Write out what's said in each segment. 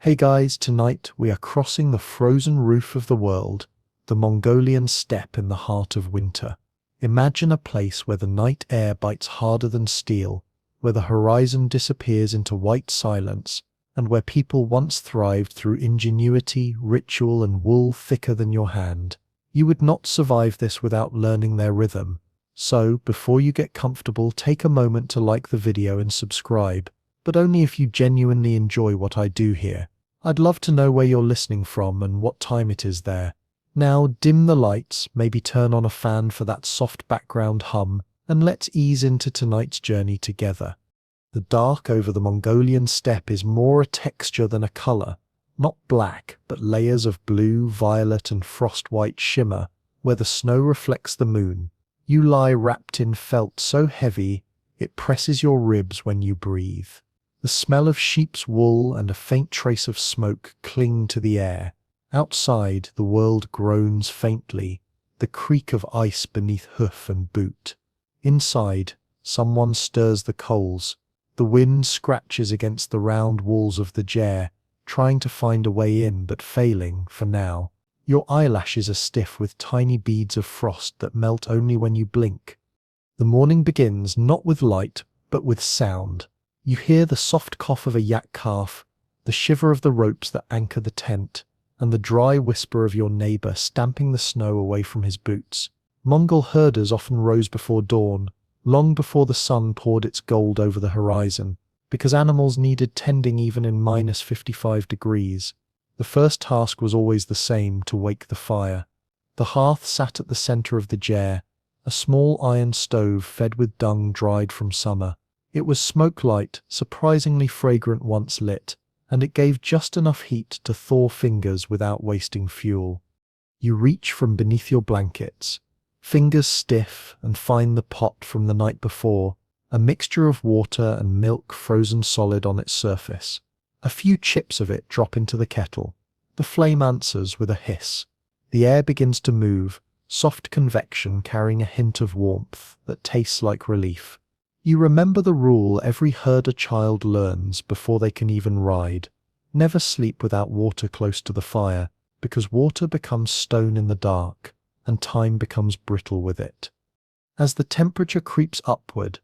Hey guys, tonight we are crossing the frozen roof of the world, the Mongolian steppe in the heart of winter. Imagine a place where the night air bites harder than steel, where the horizon disappears into white silence, and where people once thrived through ingenuity, ritual, and wool thicker than your hand. You would not survive this without learning their rhythm. So, before you get comfortable, take a moment to like the video and subscribe, but only if you genuinely enjoy what I do here. I'd love to know where you're listening from and what time it is there. Now, dim the lights, maybe turn on a fan for that soft background hum, and let's ease into tonight's journey together. The dark over the Mongolian steppe is more a texture than a color, not black, but layers of blue, violet, and frost-white shimmer, where the snow reflects the moon. You lie wrapped in felt so heavy, it presses your ribs when you breathe. The smell of sheep's wool and a faint trace of smoke cling to the air. Outside, the world groans faintly, the creak of ice beneath hoof and boot. Inside, someone stirs the coals. The wind scratches against the round walls of the jair, trying to find a way in but failing for now. Your eyelashes are stiff with tiny beads of frost that melt only when you blink. The morning begins not with light, but with sound. You hear the soft cough of a yak calf, the shiver of the ropes that anchor the tent, and the dry whisper of your neighbor stamping the snow away from his boots. Mongol herders often rose before dawn, long before the sun poured its gold over the horizon, because animals needed tending even in -55 degrees. The first task was always the same: to wake the fire. The hearth sat at the center of the jair, a small iron stove fed with dung dried from summer. It was smoke-light, surprisingly fragrant once lit, and it gave just enough heat to thaw fingers without wasting fuel. You reach from beneath your blankets, fingers stiff, and find the pot from the night before, a mixture of water and milk frozen solid on its surface. A few chips of it drop into the kettle. The flame answers with a hiss. The air begins to move, soft convection carrying a hint of warmth that tastes like relief. You remember the rule every herder child learns before they can even ride. Never sleep without water close to the fire, because water becomes stone in the dark, and time becomes brittle with it. As the temperature creeps upward,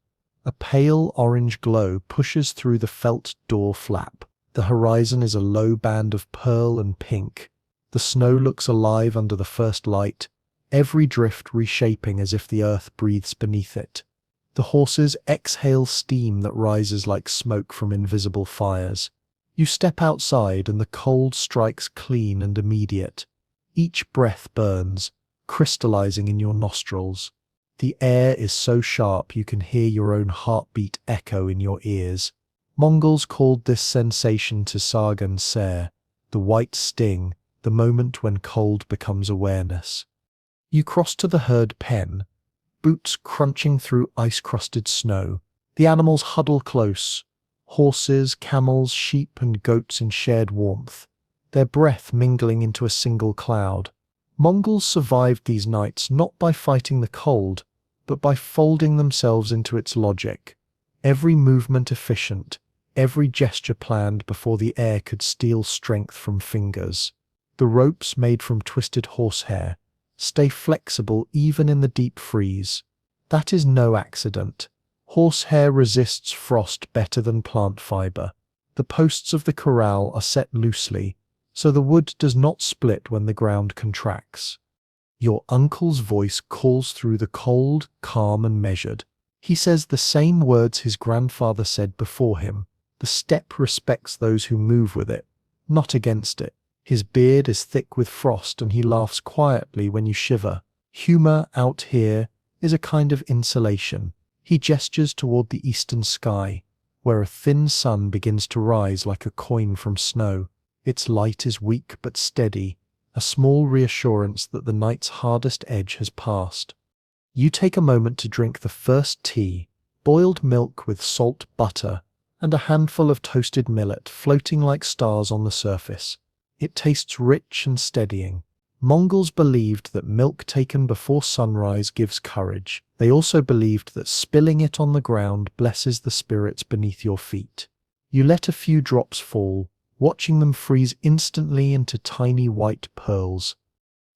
a pale orange glow pushes through the felt door flap. The horizon is a low band of pearl and pink. The snow looks alive under the first light, every drift reshaping as if the earth breathes beneath it. The horses exhale steam that rises like smoke from invisible fires. You step outside and the cold strikes clean and immediate. Each breath burns, crystallizing in your nostrils. The air is so sharp you can hear your own heartbeat echo in your ears. Mongols called this sensation tsagan ser, the white sting, the moment when cold becomes awareness. You cross to the herd pen, boots crunching through ice-crusted snow. The animals huddle close, horses, camels, sheep, and goats in shared warmth, their breath mingling into a single cloud. Mongols survived these nights not by fighting the cold, but by folding themselves into its logic. Every movement efficient, every gesture planned before the air could steal strength from fingers. The ropes made from twisted horsehair stay flexible even in the deep freeze. That is no accident. Horsehair resists frost better than plant fiber. The posts of the corral are set loosely, so the wood does not split when the ground contracts. Your uncle's voice calls through the cold, calm and measured. He says the same words his grandfather said before him. The steppe respects those who move with it, not against it. His beard is thick with frost and he laughs quietly when you shiver. Humor out here is a kind of insulation. He gestures toward the eastern sky, where a thin sun begins to rise like a coin from snow. Its light is weak but steady, a small reassurance that the night's hardest edge has passed. You take a moment to drink the first tea, boiled milk with salt butter, and a handful of toasted millet floating like stars on the surface. It tastes rich and steadying. Mongols believed that milk taken before sunrise gives courage. They also believed that spilling it on the ground blesses the spirits beneath your feet. You let a few drops fall, watching them freeze instantly into tiny white pearls.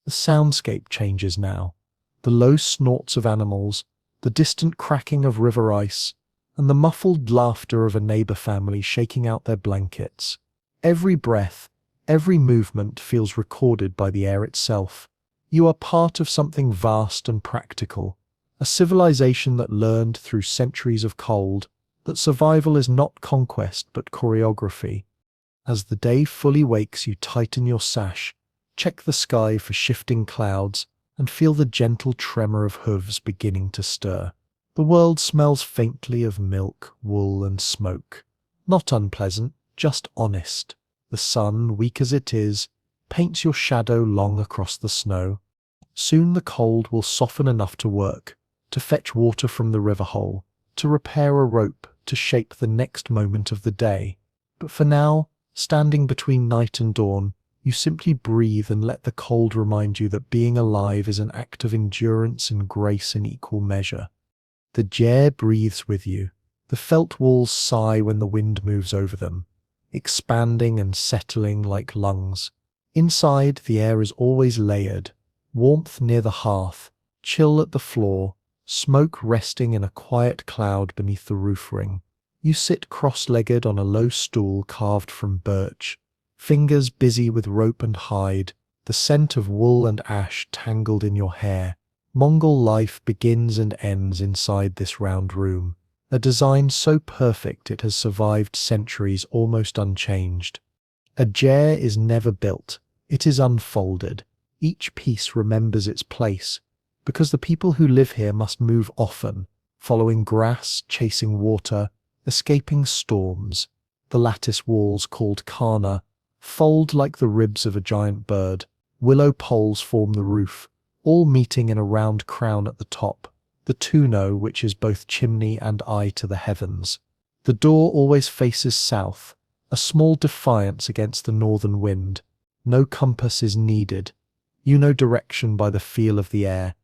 The soundscape changes now. The low snorts of animals, the distant cracking of river ice, and the muffled laughter of a neighbor family shaking out their blankets. Every breath, every movement feels recorded by the air itself. You are part of something vast and practical, a civilization that learned through centuries of cold that survival is not conquest but choreography. As the day fully wakes, you tighten your sash, check the sky for shifting clouds, and feel the gentle tremor of hooves beginning to stir. The world smells faintly of milk, wool, and smoke. Not unpleasant, just honest. The sun, weak as it is, paints your shadow long across the snow. Soon the cold will soften enough to work, to fetch water from the river hole, to repair a rope, to shape the next moment of the day. But for now, standing between night and dawn, you simply breathe and let the cold remind you that being alive is an act of endurance and grace in equal measure. The Ger breathes with you. The felt walls sigh when the wind moves over them, expanding and settling like lungs. Inside, the air is always layered. Warmth near the hearth, chill at the floor, smoke resting in a quiet cloud beneath the roof ring. You sit cross-legged on a low stool carved from birch, fingers busy with rope and hide, the scent of wool and ash tangled in your hair. Mongol life begins and ends inside this round room, a design so perfect it has survived centuries almost unchanged. A Ger is never built, it is unfolded. Each piece remembers its place, because the people who live here must move often, following grass, chasing water, escaping storms. The lattice walls, called kana, fold like the ribs of a giant bird. Willow poles form the roof, all meeting in a round crown at the top, the tuno which is both chimney and eye to the heavens. The door always faces south, a small defiance against the northern wind. No compass is needed. You know direction by the feel of the air.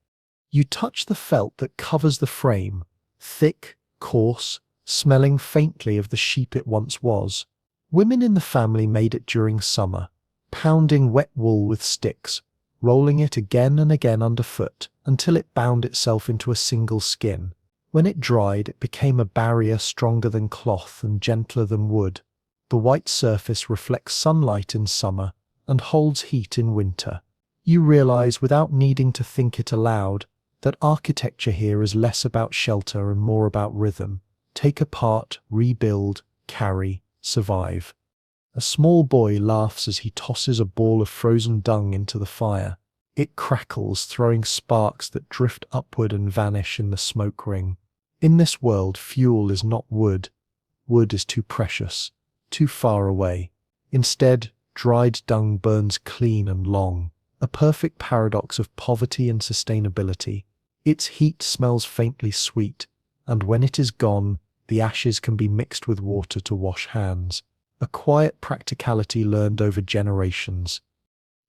You touch the felt that covers the frame, thick, coarse, smelling faintly of the sheep it once was. Women in the family made it during summer, pounding wet wool with sticks, rolling it again and again underfoot until it bound itself into a single skin. When it dried, it became a barrier stronger than cloth and gentler than wood. The white surface reflects sunlight in summer and holds heat in winter. You realize, without needing to think it aloud, that architecture here is less about shelter and more about rhythm. Take apart, rebuild, carry, survive. A small boy laughs as he tosses a ball of frozen dung into the fire. It crackles, throwing sparks that drift upward and vanish in the smoke ring. In this world, fuel is not wood. Wood is too precious, too far away. Instead, dried dung burns clean and long, a perfect paradox of poverty and sustainability. Its heat smells faintly sweet, and when it is gone, the ashes can be mixed with water to wash hands. A quiet practicality learned over generations.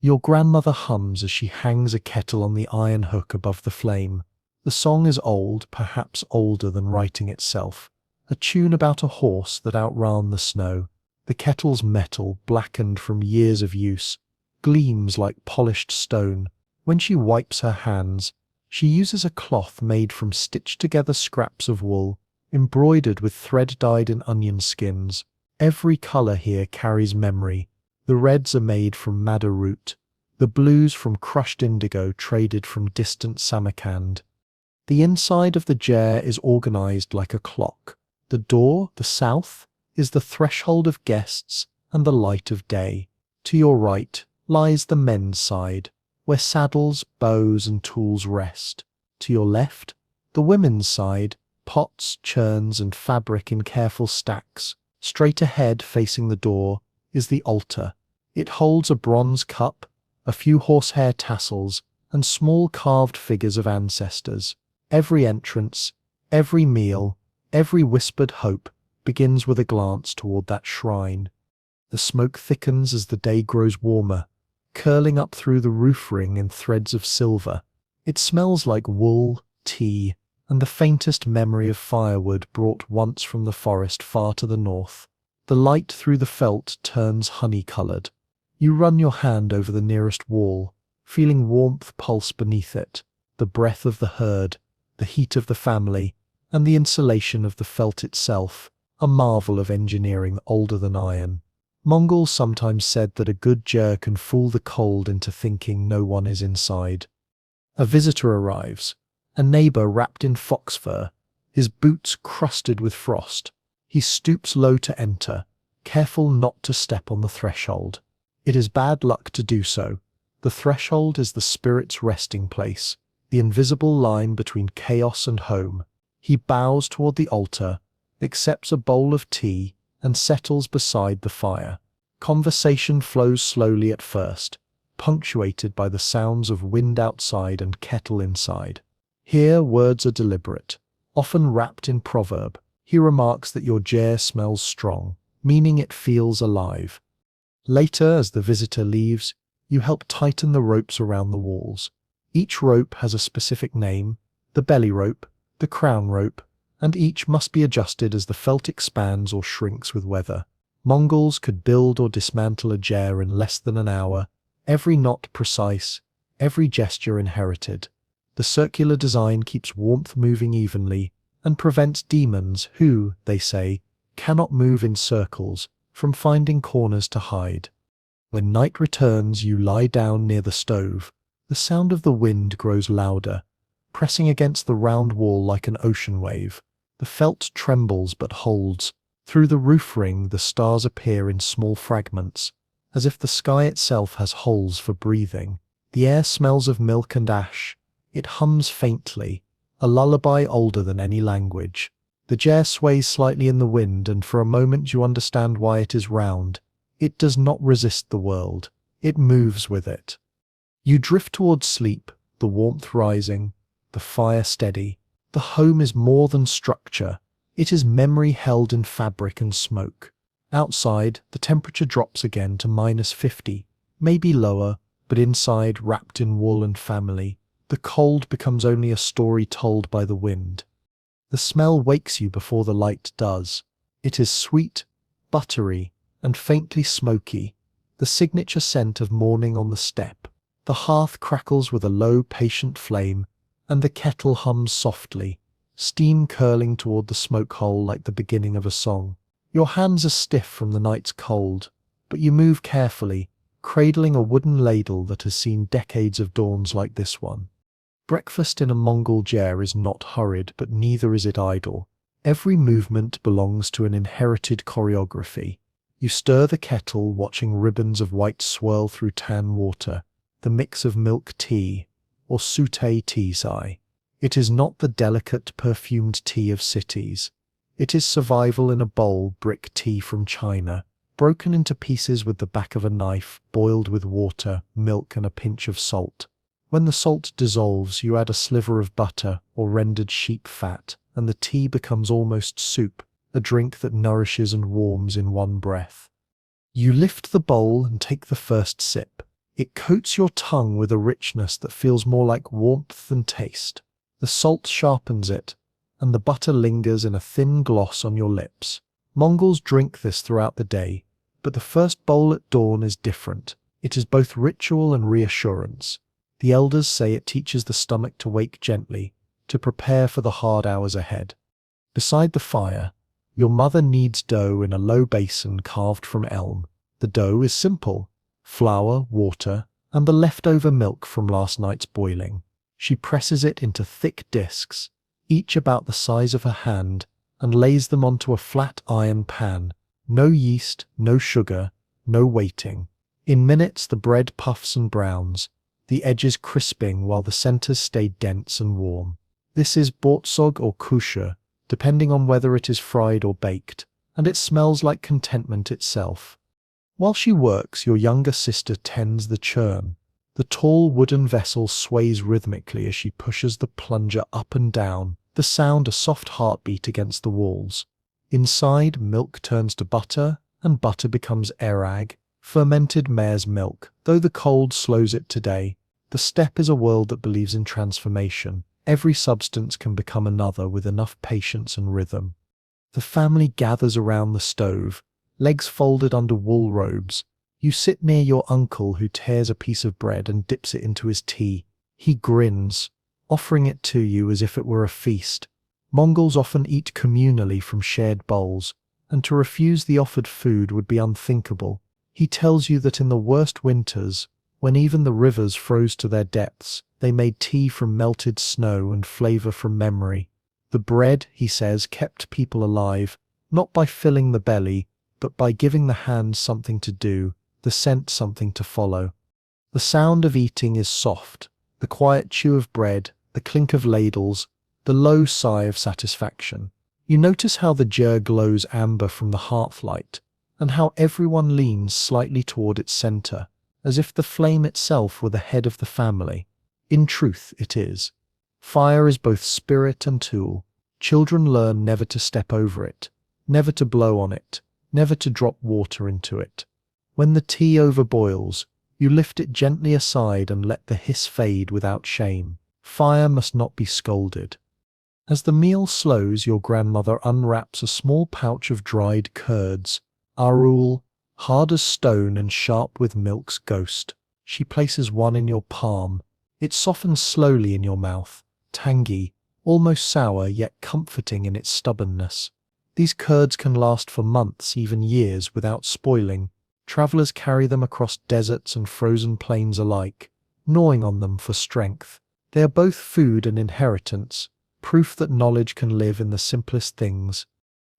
Your grandmother hums as she hangs a kettle on the iron hook above the flame. The song is old, perhaps older than writing itself. A tune about a horse that outran the snow. The kettle's metal, blackened from years of use, gleams like polished stone. When she wipes her hands, she uses a cloth made from stitched-together scraps of wool, embroidered with thread dyed in onion skins. Every color here carries memory. The reds are made from madder root, the blues from crushed indigo traded from distant Samarkand. The inside of the Ger is organized like a clock. The door, the south, is the threshold of guests and the light of day. To your right lies the men's side, where saddles, bows, and tools rest. To your left, the women's side, pots, churns, and fabric in careful stacks. Straight ahead, facing the door, is the altar. It holds a bronze cup, a few horsehair tassels, and small carved figures of ancestors. Every entrance, every meal, every whispered hope begins with a glance toward that shrine. The smoke thickens as the day grows warmer, curling up through the roof ring in threads of silver. It smells like wool, tea, and the faintest memory of firewood brought once from the forest far to the north. The light through the felt turns honey-colored. You run your hand over the nearest wall, feeling warmth pulse beneath it, the breath of the herd, the heat of the family, and the insulation of the felt itself, a marvel of engineering older than iron. Mongols sometimes said that a good ger can fool the cold into thinking no one is inside. A visitor arrives, a neighbor wrapped in fox fur, his boots crusted with frost. He stoops low to enter, careful not to step on the threshold. It is bad luck to do so. The threshold is the spirit's resting place, the invisible line between chaos and home. He bows toward the altar, accepts a bowl of tea, and settles beside the fire. Conversation flows slowly at first, punctuated by the sounds of wind outside and kettle inside. Here words are deliberate, often wrapped in proverb. He remarks that your ger smells strong, meaning it feels alive. Later, as the visitor leaves, you help tighten the ropes around the walls. Each rope has a specific name, the belly rope, the crown rope, and each must be adjusted as the felt expands or shrinks with weather. Mongols could build or dismantle a ger in less than an hour, every knot precise, every gesture inherited. The circular design keeps warmth moving evenly and prevents demons who, they say, cannot move in circles, from finding corners to hide. When night returns, you lie down near the stove. The sound of the wind grows louder, pressing against the round wall like an ocean wave. The felt trembles but holds. Through the roof ring, the stars appear in small fragments, as if the sky itself has holes for breathing. The air smells of milk and ash. It hums faintly, a lullaby older than any language. The ger sways slightly in the wind, and for a moment you understand why it is round. It does not resist the world. It moves with it. You drift towards sleep, the warmth rising, the fire steady. The home is more than structure. It is memory held in fabric and smoke. Outside, the temperature drops again to -50, maybe lower, but inside, wrapped in wool and family, the cold becomes only a story told by the wind. The smell wakes you before the light does. It is sweet, buttery, and faintly smoky, the signature scent of morning on the steppe. The hearth crackles with a low, patient flame, and the kettle hums softly, steam curling toward the smoke hole like the beginning of a song. Your hands are stiff from the night's cold, but you move carefully, cradling a wooden ladle that has seen decades of dawns like this one. Breakfast in a Mongol ger is not hurried, but neither is it idle. Every movement belongs to an inherited choreography. You stir the kettle, watching ribbons of white swirl through tan water, the mix of milk tea, or sute tea sai. It is not the delicate, perfumed tea of cities. It is survival in a bowl, brick tea from China, broken into pieces with the back of a knife, boiled with water, milk, and a pinch of salt. When the salt dissolves, you add a sliver of butter or rendered sheep fat, and the tea becomes almost soup, a drink that nourishes and warms in one breath. You lift the bowl and take the first sip. It coats your tongue with a richness that feels more like warmth than taste. The salt sharpens it, and the butter lingers in a thin gloss on your lips. Mongols drink this throughout the day, but the first bowl at dawn is different. It is both ritual and reassurance. The elders say it teaches the stomach to wake gently, to prepare for the hard hours ahead. Beside the fire, your mother kneads dough in a low basin carved from elm. The dough is simple: flour, water, and the leftover milk from last night's boiling. She presses it into thick discs, each about the size of her hand, and lays them onto a flat iron pan. No yeast, no sugar, no waiting. In minutes the bread puffs and browns, the edges crisping while the centers stay dense and warm. This is bortsog or kusha, depending on whether it is fried or baked, and it smells like contentment itself. While she works, your younger sister tends the churn. The tall wooden vessel sways rhythmically as she pushes the plunger up and down, the sound a soft heartbeat against the walls. Inside, milk turns to butter, and butter becomes erag, fermented mare's milk. Though the cold slows it today, the steppe is a world that believes in transformation. Every substance can become another with enough patience and rhythm. The family gathers around the stove, legs folded under wool robes. You sit near your uncle who tears a piece of bread and dips it into his tea. He grins, offering it to you as if it were a feast. Mongols often eat communally from shared bowls, and to refuse the offered food would be unthinkable. He tells you that in the worst winters, when even the rivers froze to their depths, they made tea from melted snow and flavor from memory. The bread, he says, kept people alive, not by filling the belly, but by giving the hands something to do, the scent something to follow. The sound of eating is soft, the quiet chew of bread, the clink of ladles, the low sigh of satisfaction. You notice how the jar glows amber from the hearthlight, and how everyone leans slightly toward its center, as if the flame itself were the head of the family. In truth, it is. Fire is both spirit and tool. Children learn never to step over it, never to blow on it, never to drop water into it. When the tea overboils, you lift it gently aside and let the hiss fade without shame. Fire must not be scolded. As the meal slows, your grandmother unwraps a small pouch of dried curds, arul, hard as stone and sharp with milk's ghost. She places one in your palm. It softens slowly in your mouth, tangy, almost sour, yet comforting in its stubbornness. These curds can last for months, even years, without spoiling. Travelers carry them across deserts and frozen plains alike, gnawing on them for strength. They are both food and inheritance, proof that knowledge can live in the simplest things.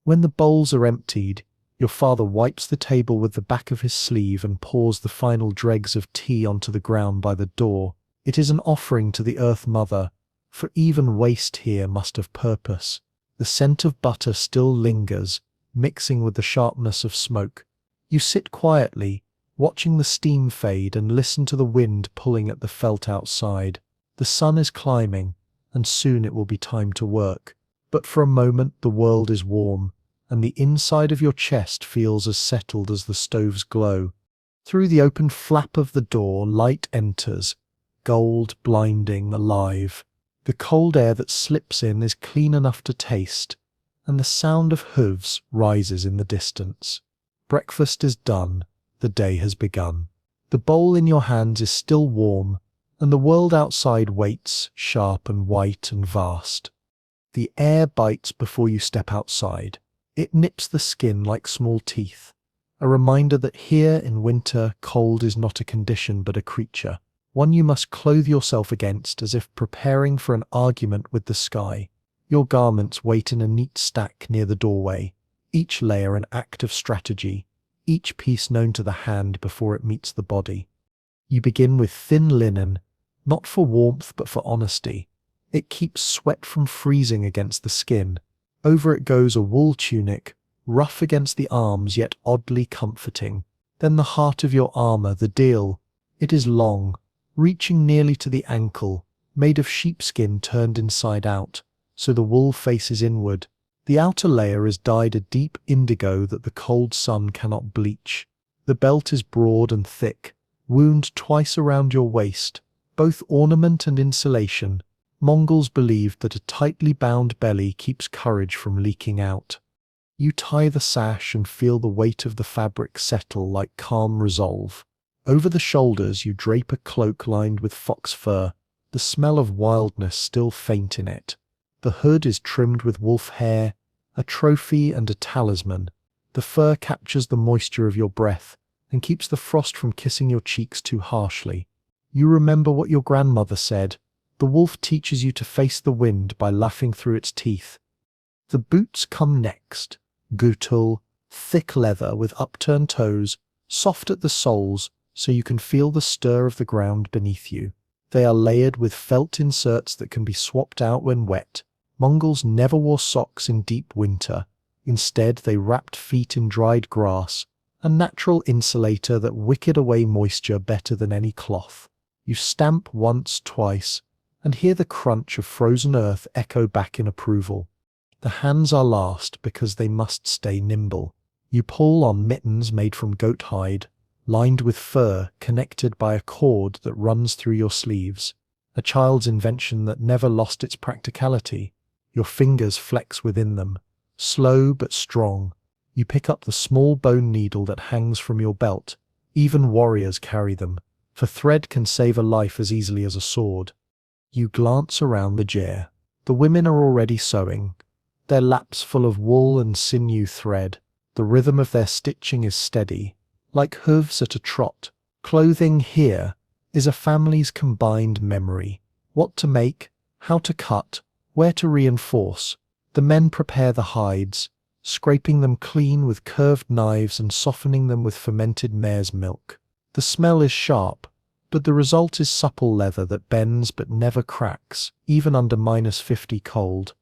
When the bowls are emptied, your father wipes the table with the back of his sleeve and pours the final dregs of tea onto the ground by the door. It is an offering to the Earth Mother, for even waste here must have purpose. The scent of butter still lingers, mixing with the sharpness of smoke. You sit quietly, watching the steam fade and listen to the wind pulling at the felt outside. The sun is climbing, and soon it will be time to work. But for a moment the world is warm, and the inside of your chest feels as settled as the stove's glow. Through the open flap of the door, light enters, gold, blinding, alive. The cold air that slips in is clean enough to taste, and the sound of hooves rises in the distance. Breakfast is done, the day has begun. The bowl in your hands is still warm, and the world outside waits, sharp and white and vast. The air bites before you step outside. It nips the skin like small teeth, a reminder that here in winter cold is not a condition but a creature, one you must clothe yourself against as if preparing for an argument with the sky. Your garments wait in a neat stack near the doorway, each layer an act of strategy, each piece known to the hand before it meets the body. You begin with thin linen, not for warmth but for honesty. It keeps sweat from freezing against the skin. Over it goes a wool tunic, rough against the arms yet oddly comforting. Then the heart of your armor, the deal. It is long, reaching nearly to the ankle, made of sheepskin turned inside out, so the wool faces inward. The outer layer is dyed a deep indigo that the cold sun cannot bleach. The belt is broad and thick, wound twice around your waist, both ornament and insulation. Mongols believed that a tightly bound belly keeps courage from leaking out. You tie the sash and feel the weight of the fabric settle like calm resolve. Over the shoulders you drape a cloak lined with fox fur, the smell of wildness still faint in it. The hood is trimmed with wolf hair, a trophy and a talisman. The fur captures the moisture of your breath and keeps the frost from kissing your cheeks too harshly. You remember what your grandmother said. The wolf teaches you to face the wind by laughing through its teeth. The boots come next. Gutul, thick leather with upturned toes, soft at the soles so you can feel the stir of the ground beneath you. They are layered with felt inserts that can be swapped out when wet. Mongols never wore socks in deep winter. Instead, they wrapped feet in dried grass, a natural insulator that wicked away moisture better than any cloth. You stamp once, twice, and hear the crunch of frozen earth echo back in approval. The hands are last because they must stay nimble. You pull on mittens made from goat hide, lined with fur connected by a cord that runs through your sleeves, a child's invention that never lost its practicality. Your fingers flex within them, slow but strong. You pick up the small bone needle that hangs from your belt. Even warriors carry them, for thread can save a life as easily as a sword. You glance around the gyre. The women are already sewing, their laps full of wool and sinew thread. The rhythm of their stitching is steady, like hooves at a trot. Clothing here is a family's combined memory. What to make, how to cut, where to reinforce. The men prepare the hides, scraping them clean with curved knives and softening them with fermented mare's milk. The smell is sharp, but the result is supple leather that bends but never cracks, even under -50 cold.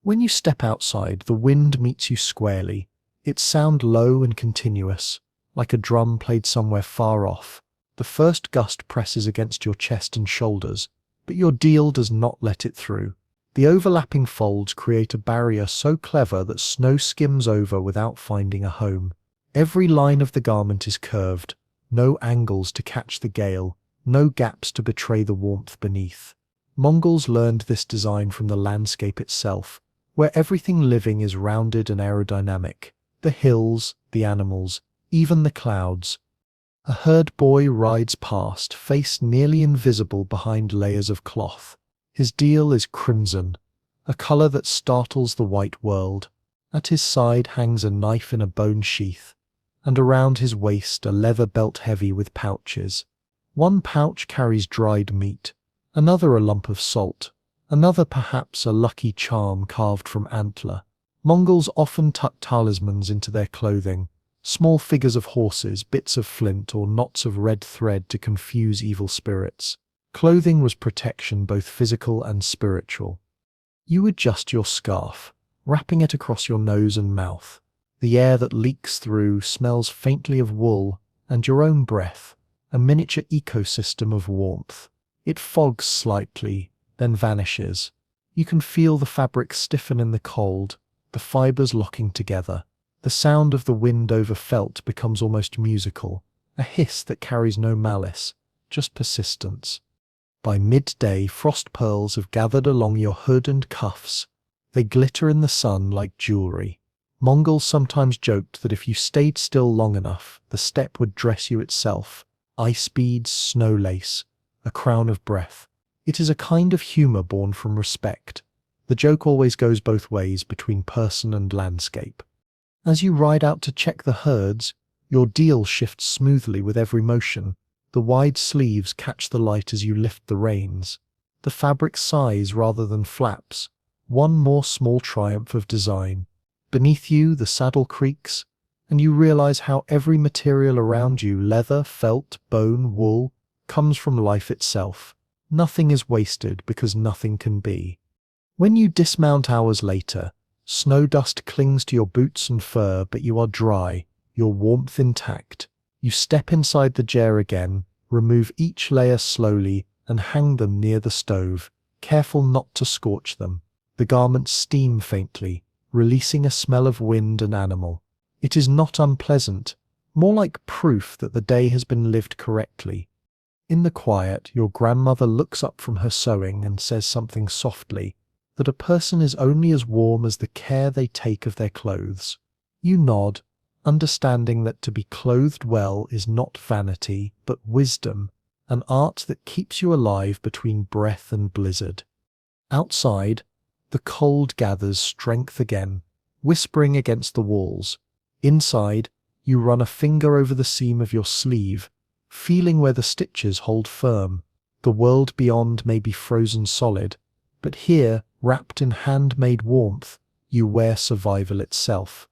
When you step outside, the wind meets you squarely. Its sound low and continuous, like a drum played somewhere far off. The first gust presses against your chest and shoulders, but your deal does not let it through. The overlapping folds create a barrier so clever that snow skims over without finding a home. Every line of the garment is curved, no angles to catch the gale, no gaps to betray the warmth beneath. Mongols learned this design from the landscape itself, where everything living is rounded and aerodynamic. The hills, the animals, even the clouds. A herd boy rides past, face nearly invisible behind layers of cloth. His deal is crimson, a color that startles the white world. At his side hangs a knife in a bone sheath, and around his waist a leather belt heavy with pouches. One pouch carries dried meat, another a lump of salt, another perhaps a lucky charm carved from antler. Mongols often tuck talismans into their clothing, small figures of horses, bits of flint, or knots of red thread to confuse evil spirits. Clothing was protection, both physical and spiritual. You adjust your scarf, wrapping it across your nose and mouth. The air that leaks through smells faintly of wool and your own breath, a miniature ecosystem of warmth. It fogs slightly, then vanishes. You can feel the fabric stiffen in the cold, the fibers locking together. The sound of the wind over felt becomes almost musical, a hiss that carries no malice, just persistence. By midday, frost pearls have gathered along your hood and cuffs. They glitter in the sun like jewelry. Mongols sometimes joked that if you stayed still long enough, the steppe would dress you itself. Ice beads, snow lace, a crown of breath. It is a kind of humor born from respect. The joke always goes both ways between person and landscape. As you ride out to check the herds, your deal shifts smoothly with every motion. The wide sleeves catch the light as you lift the reins. The fabric sighs rather than flaps, one more small triumph of design. Beneath you, the saddle creaks, and you realize how every material around you, leather, felt, bone, wool, comes from life itself. Nothing is wasted because nothing can be. When you dismount hours later, snow dust clings to your boots and fur, but you are dry, your warmth intact. You step inside the gyre again, remove each layer slowly, and hang them near the stove, careful not to scorch them. The garments steam faintly, releasing a smell of wind and animal. It is not unpleasant, more like proof that the day has been lived correctly. In the quiet, your grandmother looks up from her sewing and says something softly, that a person is only as warm as the care they take of their clothes. You nod, understanding that to be clothed well is not vanity, but wisdom, an art that keeps you alive between breath and blizzard. Outside, the cold gathers strength again, whispering against the walls. Inside, you run a finger over the seam of your sleeve, feeling where the stitches hold firm. The world beyond may be frozen solid, but here, wrapped in handmade warmth, you wear survival itself.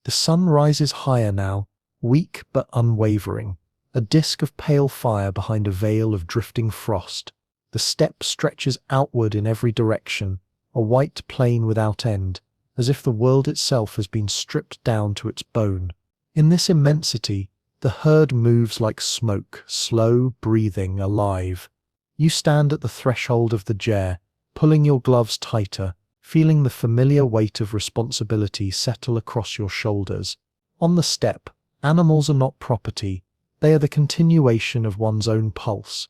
The sun rises higher now, weak but unwavering, a disk of pale fire behind a veil of drifting frost. The steppe stretches outward in every direction, a white plain without end, as if the world itself has been stripped down to its bone. In this immensity, the herd moves like smoke, slow, breathing, alive. You stand at the threshold of the gyre, pulling your gloves tighter, feeling the familiar weight of responsibility settle across your shoulders. On the steppe, animals are not property, they are the continuation of one's own pulse.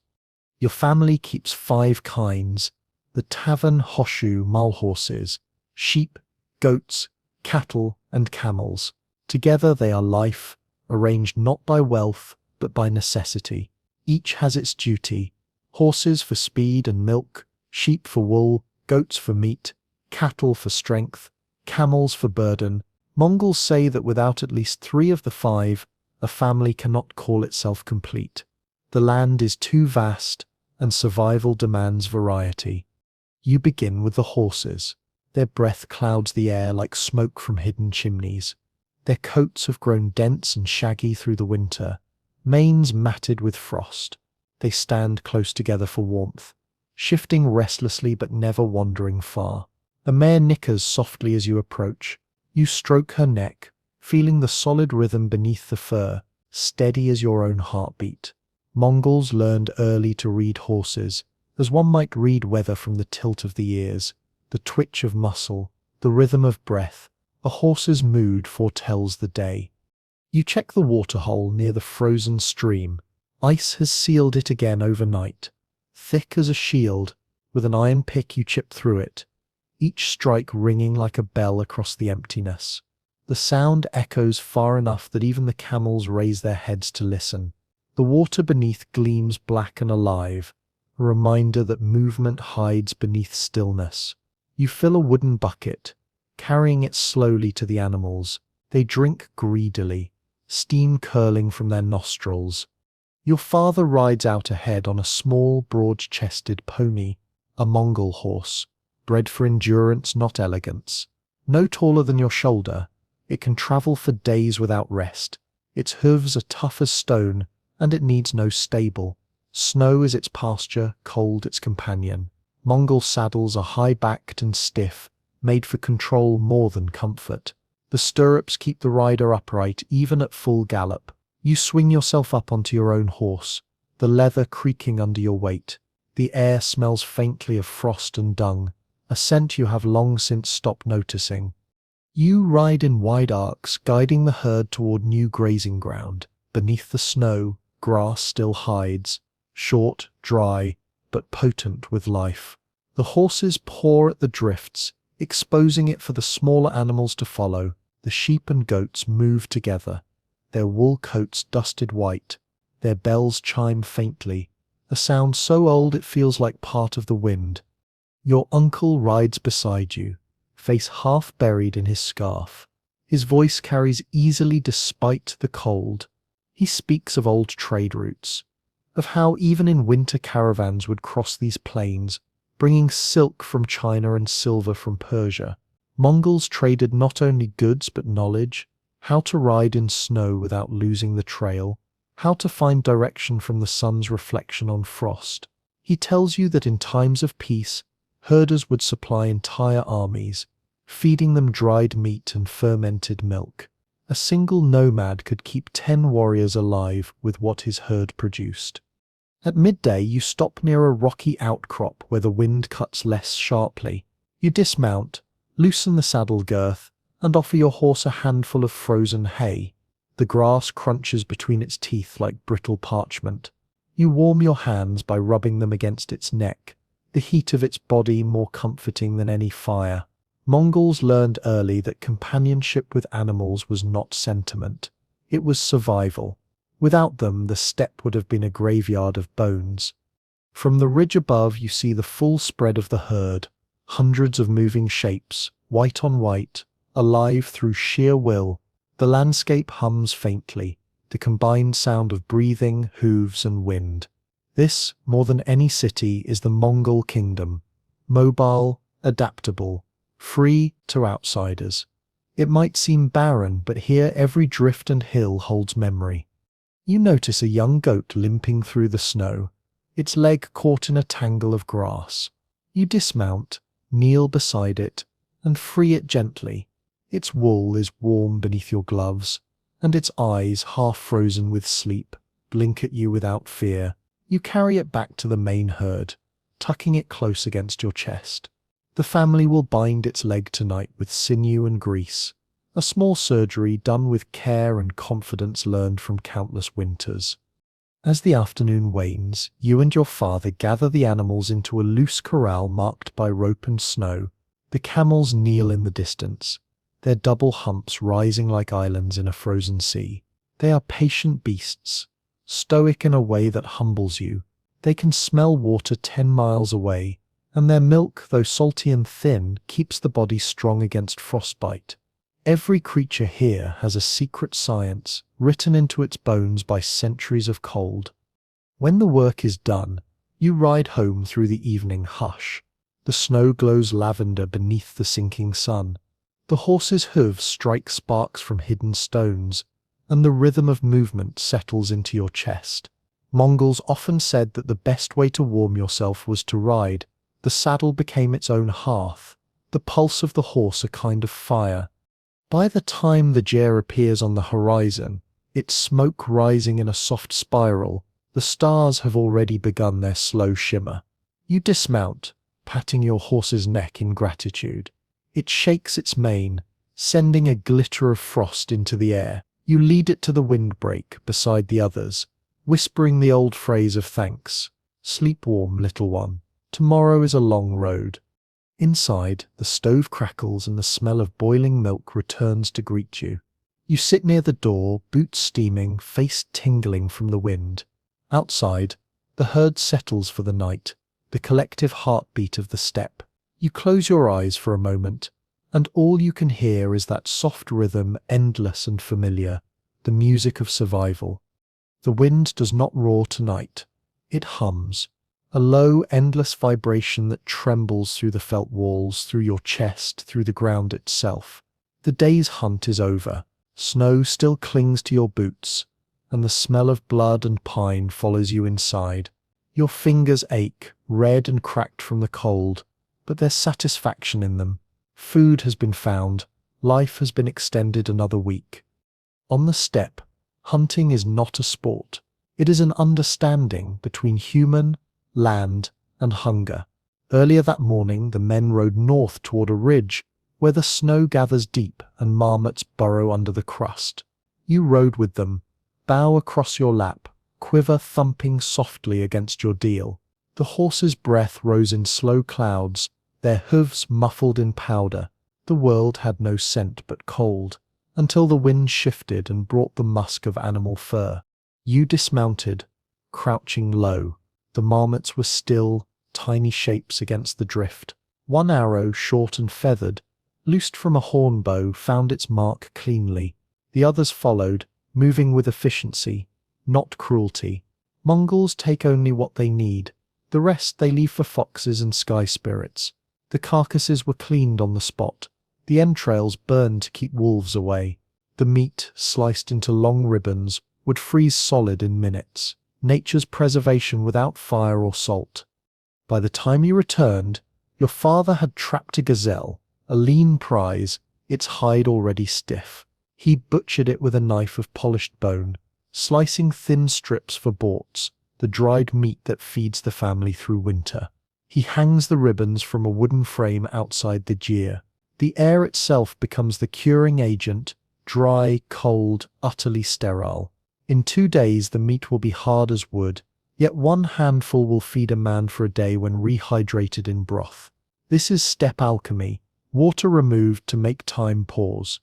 Your family keeps 5 kinds: the tavern hoshu mule horses, sheep, goats, cattle, and camels. Together they are life, arranged not by wealth, but by necessity. Each has its duty. Horses for speed and milk, sheep for wool, goats for meat, cattle for strength, camels for burden. Mongols say that without at least 3 of the 5, a family cannot call itself complete. The land is too vast, and survival demands variety. You begin with the horses. Their breath clouds the air like smoke from hidden chimneys. Their coats have grown dense and shaggy through the winter, manes matted with frost. They stand close together for warmth, shifting restlessly but never wandering far. The mare nickers softly as you approach. You stroke her neck, feeling the solid rhythm beneath the fur, steady as your own heartbeat. Mongols learned early to read horses, as one might read weather from the tilt of the ears, the twitch of muscle, the rhythm of breath. A horse's mood foretells the day. You check the waterhole near the frozen stream. Ice has sealed it again overnight. Thick as a shield, with an iron pick you chip through it, each strike ringing like a bell across the emptiness. The sound echoes far enough that even the camels raise their heads to listen. The water beneath gleams black and alive, a reminder that movement hides beneath stillness. You fill a wooden bucket, carrying it slowly to the animals. They drink greedily, steam curling from their nostrils. Your father rides out ahead on a small, broad-chested pony, a Mongol horse, bred for endurance, not elegance. No taller than your shoulder, it can travel for days without rest. Its hooves are tough as stone, and it needs no stable. Snow is its pasture, cold its companion. Mongol saddles are high-backed and stiff, made for control more than comfort. The stirrups keep the rider upright even at full gallop. You swing yourself up onto your own horse, the leather creaking under your weight. The air smells faintly of frost and dung, a scent you have long since stopped noticing. You ride in wide arcs, guiding the herd toward new grazing ground. Beneath the snow, grass still hides, short, dry, but potent with life. The horses paw at the drifts, exposing it for the smaller animals to follow. The sheep and goats move together, their wool coats dusted white. Their bells chime faintly, a sound so old it feels like part of the wind. Your uncle rides beside you, face half buried in his scarf. His voice carries easily despite the cold. He speaks of old trade routes, of how even in winter caravans would cross these plains, bringing silk from China and silver from Persia. Mongols traded not only goods but knowledge, how to ride in snow without losing the trail, how to find direction from the sun's reflection on frost. He tells you that in times of peace, herders would supply entire armies, feeding them dried meat and fermented milk. A single nomad could keep 10 warriors alive with what his herd produced. At midday, you stop near a rocky outcrop where the wind cuts less sharply. You dismount, loosen the saddle girth, and offer your horse a handful of frozen hay. The grass crunches between its teeth like brittle parchment. You warm your hands by rubbing them against its neck, the heat of its body more comforting than any fire. Mongols learned early that companionship with animals was not sentiment. It was survival. Without them, the steppe would have been a graveyard of bones. From the ridge above, you see the full spread of the herd, hundreds of moving shapes, white on white, alive through sheer will. The landscape hums faintly, the combined sound of breathing, hooves, and wind. This, more than any city, is the Mongol kingdom, mobile, adaptable, free to outsiders. It might seem barren, but here every drift and hill holds memory. You notice a young goat limping through the snow, its leg caught in a tangle of grass. You dismount, kneel beside it, and free it gently. Its wool is warm beneath your gloves, and its eyes, half frozen with sleep, blink at you without fear. You carry it back to the main herd, tucking it close against your chest. The family will bind its leg tonight with sinew and grease, a small surgery done with care and confidence learned from countless winters. As the afternoon wanes, you and your father gather the animals into a loose corral marked by rope and snow. The camels kneel in the distance, their double humps rising like islands in a frozen sea. They are patient beasts, stoic in a way that humbles you. They can smell water 10 miles away, and their milk, though salty and thin, keeps the body strong against frostbite. Every creature here has a secret science written into its bones by centuries of cold. When the work is done, you ride home through the evening hush. The snow glows lavender beneath the sinking sun. The horse's hooves strike sparks from hidden stones, and the rhythm of movement settles into your chest. Mongols often said that the best way to warm yourself was to ride. The saddle became its own hearth, the pulse of the horse a kind of fire. By the time the gyre appears on the horizon, its smoke rising in a soft spiral, the stars have already begun their slow shimmer. You dismount, patting your horse's neck in gratitude. It shakes its mane, sending a glitter of frost into the air. You lead it to the windbreak beside the others, whispering the old phrase of thanks. Sleep warm, little one. Tomorrow is a long road. Inside, the stove crackles and the smell of boiling milk returns to greet you. You sit near the door, boots steaming, face tingling from the wind. Outside, the herd settles for the night, the collective heartbeat of the steppe. You close your eyes for a moment, and all you can hear is that soft rhythm, endless and familiar, the music of survival. The wind does not roar tonight. It hums, a low, endless vibration that trembles through the felt walls, through your chest, through the ground itself. The day's hunt is over. Snow still clings to your boots, and the smell of blood and pine follows you inside. Your fingers ache, red and cracked from the cold, but there's satisfaction in them. Food has been found. Life has been extended another week. On the steppe, hunting is not a sport. It is an understanding between human, land, and hunger. Earlier that morning, the men rode north toward a ridge where the snow gathers deep and marmots burrow under the crust. You rode with them, bow across your lap, quiver thumping softly against your deal. The horse's breath rose in slow clouds, their hooves muffled in powder. The world had no scent but cold, until the wind shifted and brought the musk of animal fur. You dismounted, crouching low. The marmots were still, tiny shapes against the drift. One arrow, short and feathered, loosed from a horn bow, found its mark cleanly. The others followed, moving with efficiency, not cruelty. Mongols take only what they need. The rest they leave for foxes and sky spirits. The carcasses were cleaned on the spot, the entrails burned to keep wolves away. The meat, sliced into long ribbons, would freeze solid in minutes. Nature's preservation without fire or salt. By the time you returned, your father had trapped a gazelle, a lean prize, its hide already stiff. He butchered it with a knife of polished bone, slicing thin strips for borts, the dried meat that feeds the family through winter. He hangs the ribbons from a wooden frame outside the gyre. The air itself becomes the curing agent, dry, cold, utterly sterile. In 2 days the meat will be hard as wood, yet one handful will feed a man for a day when rehydrated in broth. This is steppe alchemy, water removed to make time pause.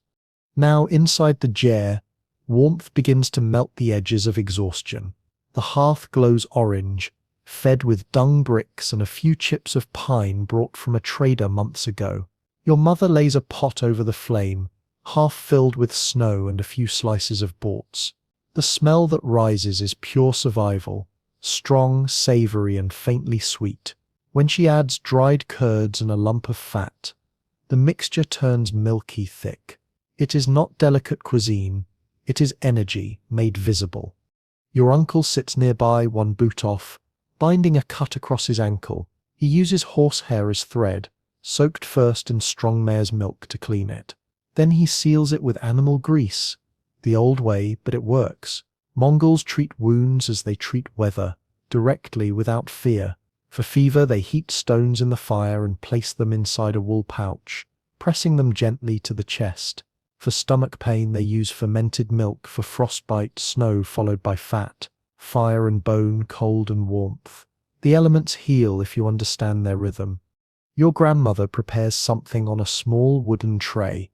Now inside the gyre, warmth begins to melt the edges of exhaustion. The hearth glows orange, fed with dung bricks and a few chips of pine brought from a trader months ago. Your mother lays a pot over the flame, half filled with snow and a few slices of borts. The smell that rises is pure survival, strong, savory, and faintly sweet. When she adds dried curds and a lump of fat, the mixture turns milky thick. It is not delicate cuisine, it is energy made visible. Your uncle sits nearby, one boot off, binding a cut across his ankle. He uses horsehair as thread, soaked first in strong mare's milk to clean it. Then he seals it with animal grease. The old way, but it works. Mongols treat wounds as they treat weather, directly, without fear. For fever, they heat stones in the fire and place them inside a wool pouch, pressing them gently to the chest. For stomach pain, they use fermented milk. For frostbite, snow followed by fat. Fire and bone, cold and warmth. The elements heal if you understand their rhythm. Your grandmother prepares something on a small wooden tray.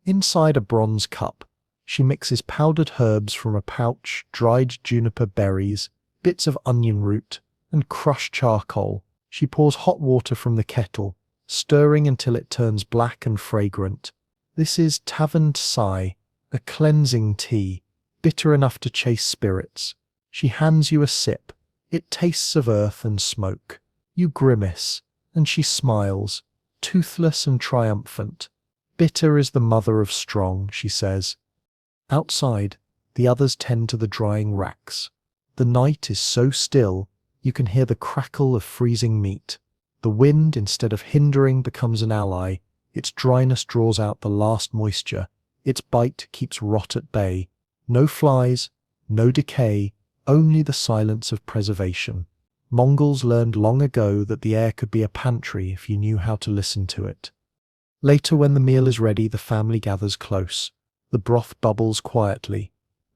Inside a bronze cup, she mixes powdered herbs from a pouch, dried juniper berries, bits of onion root, and crushed charcoal. She pours hot water from the kettle, stirring until it turns black and fragrant. This is tavern sai, a cleansing tea, bitter enough to chase spirits. She hands you a sip. It tastes of earth and smoke. You grimace, and she smiles, toothless and triumphant. Bitter is the mother of strong, she says. Outside, the others tend to the drying racks. The night is so still, you can hear the crackle of freezing meat. The wind, instead of hindering, becomes an ally. Its dryness draws out the last moisture. Its bite keeps rot at bay. No flies, no decay, only the silence of preservation. Mongols learned long ago that the air could be a pantry if you knew how to listen to it. Later, when the meal is ready, the family gathers close. The broth bubbles quietly,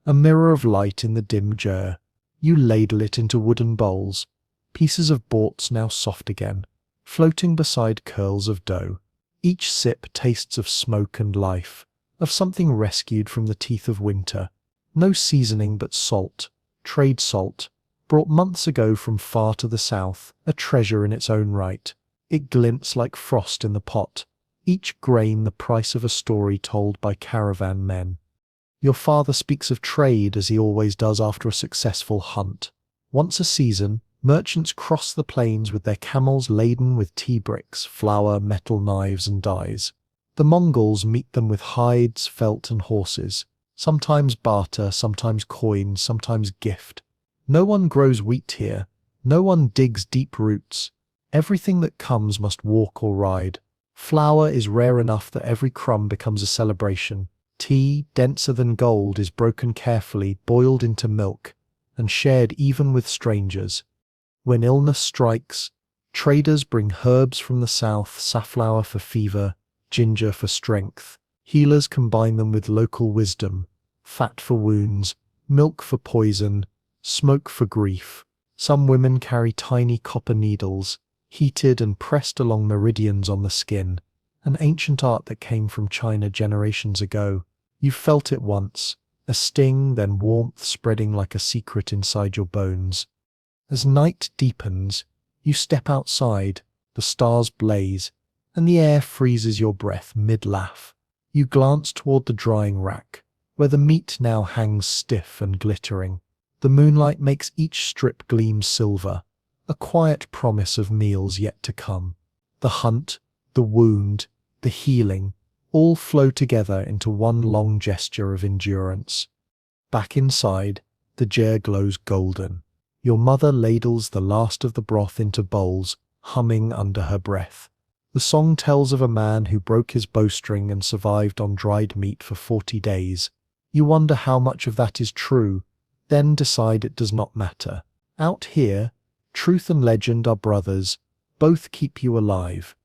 a mirror of light in the dim jar. You ladle it into wooden bowls, pieces of borts now soft again, floating beside curls of dough. Each sip tastes of smoke and life, of something rescued from the teeth of winter. No seasoning but salt, trade salt, brought months ago from far to the south, a treasure in its own right. It glints like frost in the pot, each grain the price of a story told by caravan men. Your father speaks of trade as he always does after a successful hunt. Once a season, merchants cross the plains with their camels laden with tea bricks, flour, metal knives and dyes. The Mongols meet them with hides, felt and horses, sometimes barter, sometimes coin, sometimes gift. No one grows wheat here, no one digs deep roots. Everything that comes must walk or ride. Flour is rare enough that every crumb becomes a celebration. Tea, denser than gold, is broken carefully, boiled into milk, and shared even with strangers. When illness strikes, traders bring herbs from the south, safflower for fever, ginger for strength. Healers combine them with local wisdom, fat for wounds, milk for poison, smoke for grief. Some women carry tiny copper needles, heated and pressed along meridians on the skin, an ancient art that came from China generations ago. You felt it once, a sting, then warmth spreading like a secret inside your bones. As night deepens, you step outside, the stars blaze, and the air freezes your breath mid-laugh. You glance toward the drying rack, where the meat now hangs stiff and glittering. The moonlight makes each strip gleam silver, a quiet promise of meals yet to come. The hunt, the wound, the healing, all flow together into one long gesture of endurance. Back inside, the jar glows golden. Your mother ladles the last of the broth into bowls, humming under her breath. The song tells of a man who broke his bowstring and survived on dried meat for 40 days. You wonder how much of that is true, then decide it does not matter. Out here, truth and legend are brothers, both keep you alive.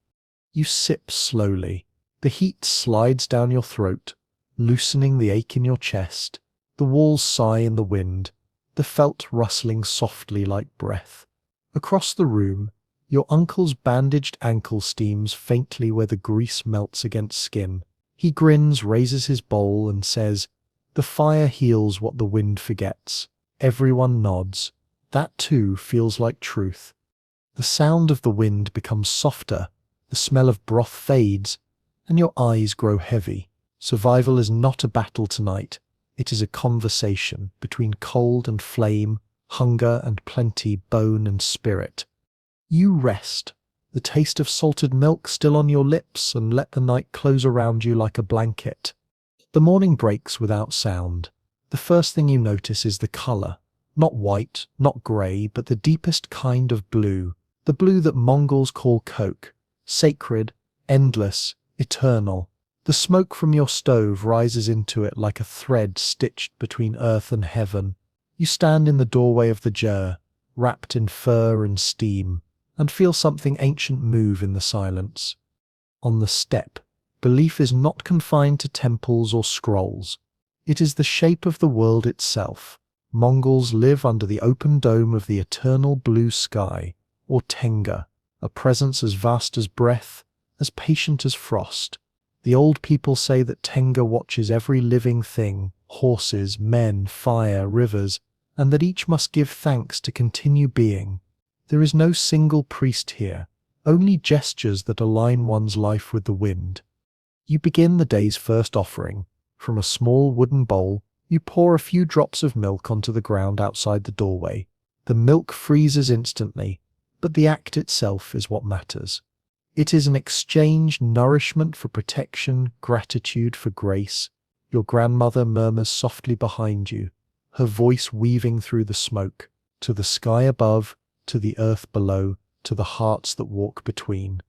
You sip slowly. The heat slides down your throat, loosening the ache in your chest. The walls sigh in the wind, the felt rustling softly like breath. Across the room, your uncle's bandaged ankle steams faintly where the grease melts against skin. He grins, raises his bowl and says, "The fire heals what the wind forgets." Everyone nods. That too feels like truth. The sound of the wind becomes softer, the smell of broth fades, and your eyes grow heavy. Survival is not a battle tonight. It is a conversation between cold and flame, hunger and plenty, bone and spirit. You rest, the taste of salted milk still on your lips, and let the night close around you like a blanket. The morning breaks without sound. The first thing you notice is the color. Not white, not grey, but the deepest kind of blue. The blue that Mongols call coke. Sacred, endless, eternal. The smoke from your stove rises into it like a thread stitched between earth and heaven. You stand in the doorway of the jar, wrapped in fur and steam, and feel something ancient move in the silence. On the steppe, belief is not confined to temples or scrolls. It is the shape of the world itself. Mongols live under the open dome of the eternal blue sky, or tenga, a presence as vast as breath, as patient as frost. The old people say that Tenga watches every living thing, horses, men, fire, rivers, and that each must give thanks to continue being. There is no single priest here, only gestures that align one's life with the wind. You begin the day's first offering. From a small wooden bowl, you pour a few drops of milk onto the ground outside the doorway. The milk freezes instantly, but the act itself is what matters. It is an exchange, nourishment for protection, gratitude for grace. Your grandmother murmurs softly behind you, her voice weaving through the smoke, to the sky above, to the earth below, to the hearts that walk between.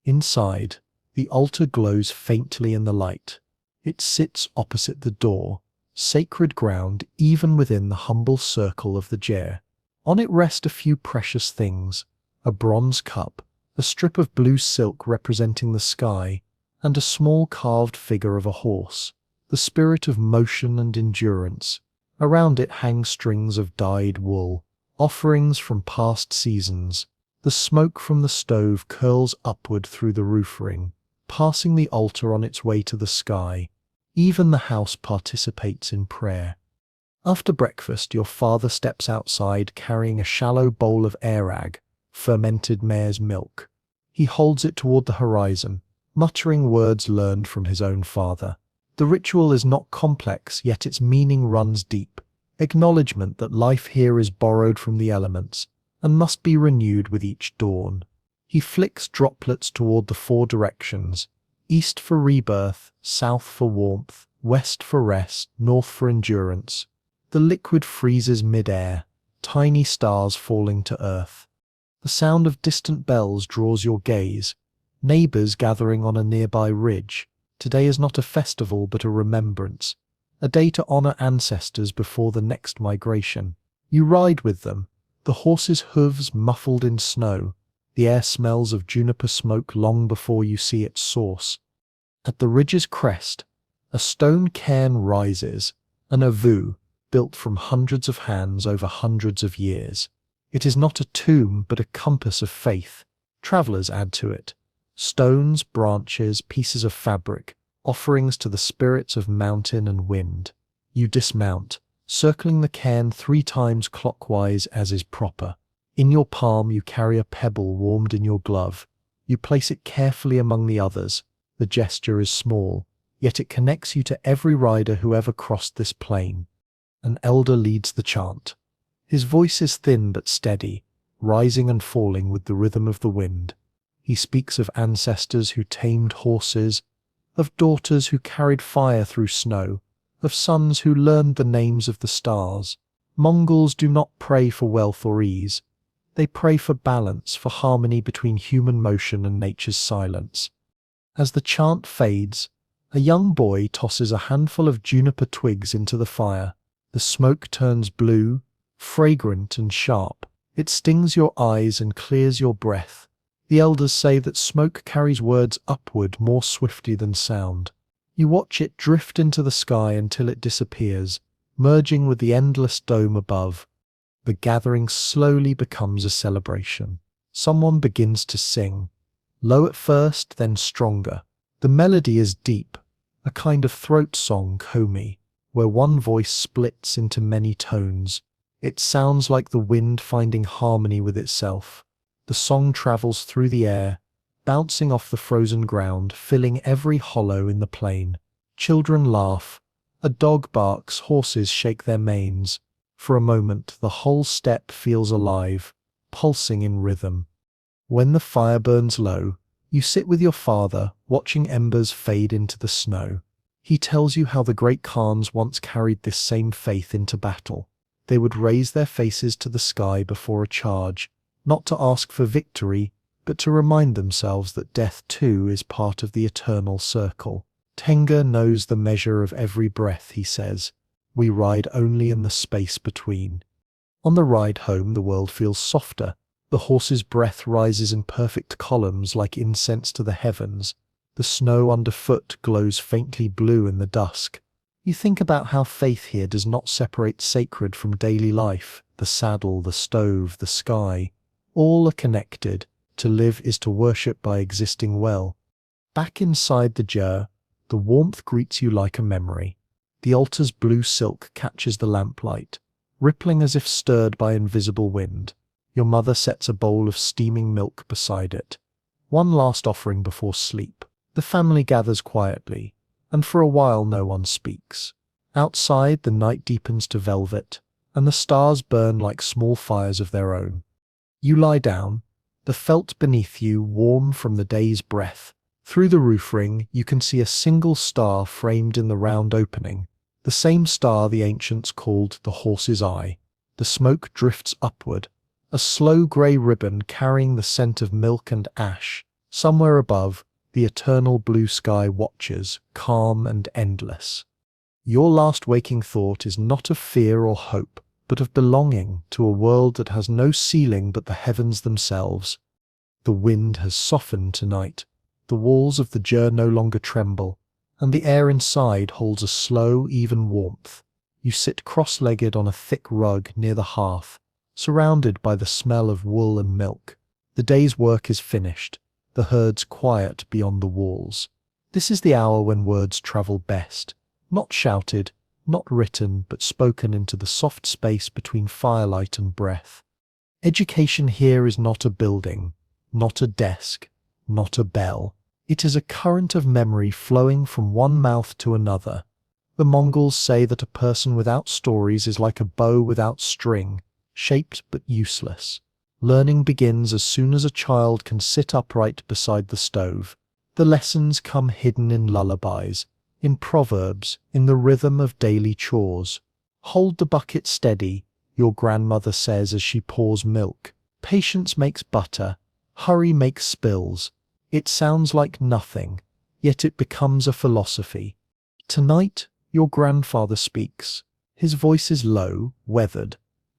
Inside, the altar glows faintly in the light. It sits opposite the door, sacred ground even within the humble circle of the ger. On it rest a few precious things, a bronze cup, a strip of blue silk representing the sky, and a small carved figure of a horse, the spirit of motion and endurance. Around it hang strings of dyed wool, offerings from past seasons. The smoke from the stove curls upward through the roof ring, passing the altar on its way to the sky. Even the house participates in prayer. After breakfast, your father steps outside carrying a shallow bowl of airag, fermented mare's milk. He holds it toward the horizon, muttering words learned from his own father. The ritual is not complex, yet its meaning runs deep. Acknowledgement that life here is borrowed from the elements and must be renewed with each dawn. He flicks droplets toward the four directions: east for rebirth, south for warmth, west for rest, north for endurance. The liquid freezes mid-air, tiny stars falling to earth. The sound of distant bells draws your gaze, neighbors gathering on a nearby ridge. Today is not a festival but a remembrance, a day to honor ancestors before the next migration. You ride with them, the horse's hooves muffled in snow. The air smells of juniper smoke long before you see its source. At the ridge's crest, a stone cairn rises, an avu, built from hundreds of hands over hundreds of years. It is not a tomb, but a compass of faith. Travelers add to it: stones, branches, pieces of fabric, offerings to the spirits of mountain and wind. You dismount, circling the cairn 3 times clockwise as is proper. In your palm you carry a pebble warmed in your glove. You place it carefully among the others. The gesture is small, yet it connects you to every rider who ever crossed this plain. An elder leads the chant. His voice is thin but steady, rising and falling with the rhythm of the wind. He speaks of ancestors who tamed horses, of daughters who carried fire through snow, of sons who learned the names of the stars. Mongols do not pray for wealth or ease. They pray for balance, for harmony between human motion and nature's silence. As the chant fades, a young boy tosses a handful of juniper twigs into the fire. The smoke turns blue, fragrant and sharp. It stings your eyes and clears your breath. The elders say that smoke carries words upward more swiftly than sound. You watch it drift into the sky until it disappears, merging with the endless dome above. The gathering slowly becomes a celebration. Someone begins to sing, low at first, then stronger. The melody is deep, a kind of throat song, komi, where one voice splits into many tones. It sounds like the wind finding harmony with itself. The song travels through the air, bouncing off the frozen ground, filling every hollow in the plain. Children laugh. A dog barks, horses shake their manes. For a moment, the whole steppe feels alive, pulsing in rhythm. When the fire burns low, you sit with your father, watching embers fade into the snow. He tells you how the great Khans once carried this same faith into battle. They would raise their faces to the sky before a charge, not to ask for victory, but to remind themselves that death too is part of the eternal circle. Tenga knows the measure of every breath, he says. We ride only in the space between. On the ride home, the world feels softer. The horse's breath rises in perfect columns like incense to the heavens. The snow underfoot glows faintly blue in the dusk. You think about how faith here does not separate sacred from daily life. The saddle, the stove, the sky, all are connected. To live is to worship by existing well. Back inside the ger, The warmth greets you like a memory. The altar's blue silk catches the lamplight, rippling as if stirred by invisible wind. Your mother sets a bowl of steaming milk beside it. One last offering before sleep. The family gathers quietly, and for a while no one speaks. Outside, the night deepens to velvet, and the stars burn like small fires of their own. You lie down, the felt beneath you warm from the day's breath. Through the roof ring, you can see a single star framed in the round opening, the same star the ancients called the horse's eye. The smoke drifts upward, a slow grey ribbon carrying the scent of milk and ash. Somewhere above, the eternal blue sky watches, calm and endless. Your last waking thought is not of fear or hope, but of belonging to a world that has no ceiling but the heavens themselves. The wind has softened tonight. The walls of the ger no longer tremble, and the air inside holds a slow, even warmth. You sit cross-legged on a thick rug near the hearth, surrounded by the smell of wool and milk. The day's work is finished, the herds quiet beyond the walls. This is the hour when words travel best, not shouted, not written, but spoken into the soft space between firelight and breath. Education here is not a building, not a desk, not a bell. It is a current of memory flowing from one mouth to another. The Mongols say that a person without stories is like a bow without string, shaped but useless. Learning begins as soon as a child can sit upright beside the stove. The lessons come hidden in lullabies, in proverbs, in the rhythm of daily chores. Hold the bucket steady, your grandmother says as she pours milk. Patience makes butter, hurry makes spills. It sounds like nothing, yet it becomes a philosophy. Tonight, your grandfather speaks. His voice is low, weathered,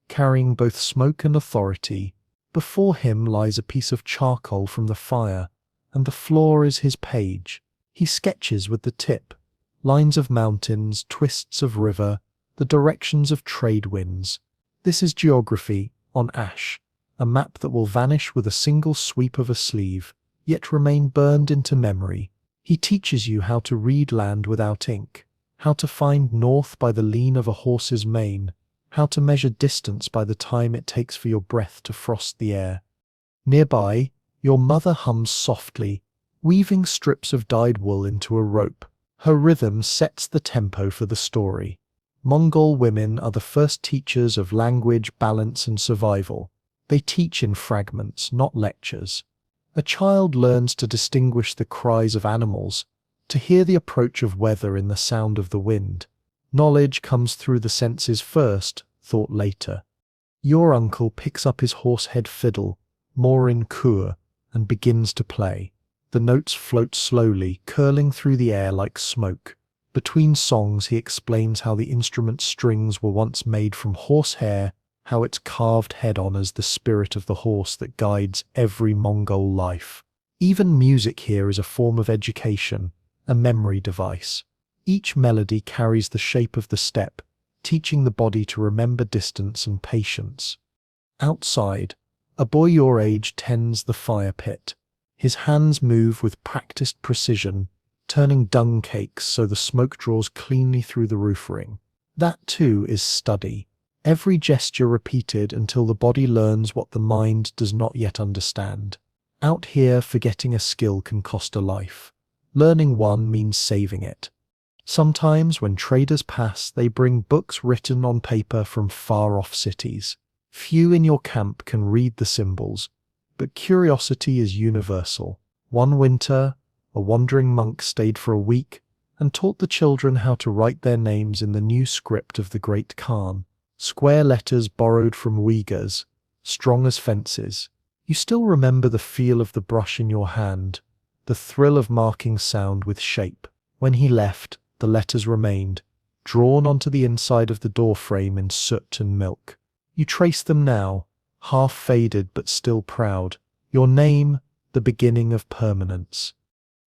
carrying both smoke and authority. Before him lies a piece of charcoal from the fire, and the floor is his page. He sketches with the tip, lines of mountains, twists of river, the directions of trade winds. This is geography, on ash, a map that will vanish with a single sweep of a sleeve, yet remain burned into memory. He teaches you how to read land without ink, how to find north by the lean of a horse's mane, how to measure distance by the time it takes for your breath to frost the air. Nearby, your mother hums softly, weaving strips of dyed wool into a rope. Her rhythm sets the tempo for the story. Mongol women are the first teachers of language, balance, and survival. They teach in fragments, not lectures. A child learns to distinguish the cries of animals, to hear the approach of weather in the sound of the wind. Knowledge comes through the senses first, thought later. Your uncle picks up his horsehead fiddle, more in cour, and begins to play. The notes float slowly, curling through the air like smoke. Between songs he explains how the instrument's strings were once made from horsehair, how its carved head honors the spirit of the horse that guides every Mongol life. Even music here is a form of education, a memory device. Each melody carries the shape of the steppe, teaching the body to remember distance and patience. Outside, a boy your age tends the fire pit. His hands move with practiced precision, turning dung cakes so the smoke draws cleanly through the roof ring. That too is study. Every gesture repeated until the body learns what the mind does not yet understand. Out here, forgetting a skill can cost a life. Learning one means saving it. Sometimes when traders pass, they bring books written on paper from far-off cities. Few in your camp can read the symbols, but curiosity is universal. One winter, a wandering monk stayed for a week and taught the children how to write their names in the new script of the Great Khan. Square letters borrowed from Uyghurs, strong as fences. You still remember the feel of the brush in your hand, the thrill of marking sound with shape. When he left, the letters remained, drawn onto the inside of the door frame in soot and milk. You trace them now, half faded but still proud. Your name, the beginning of permanence.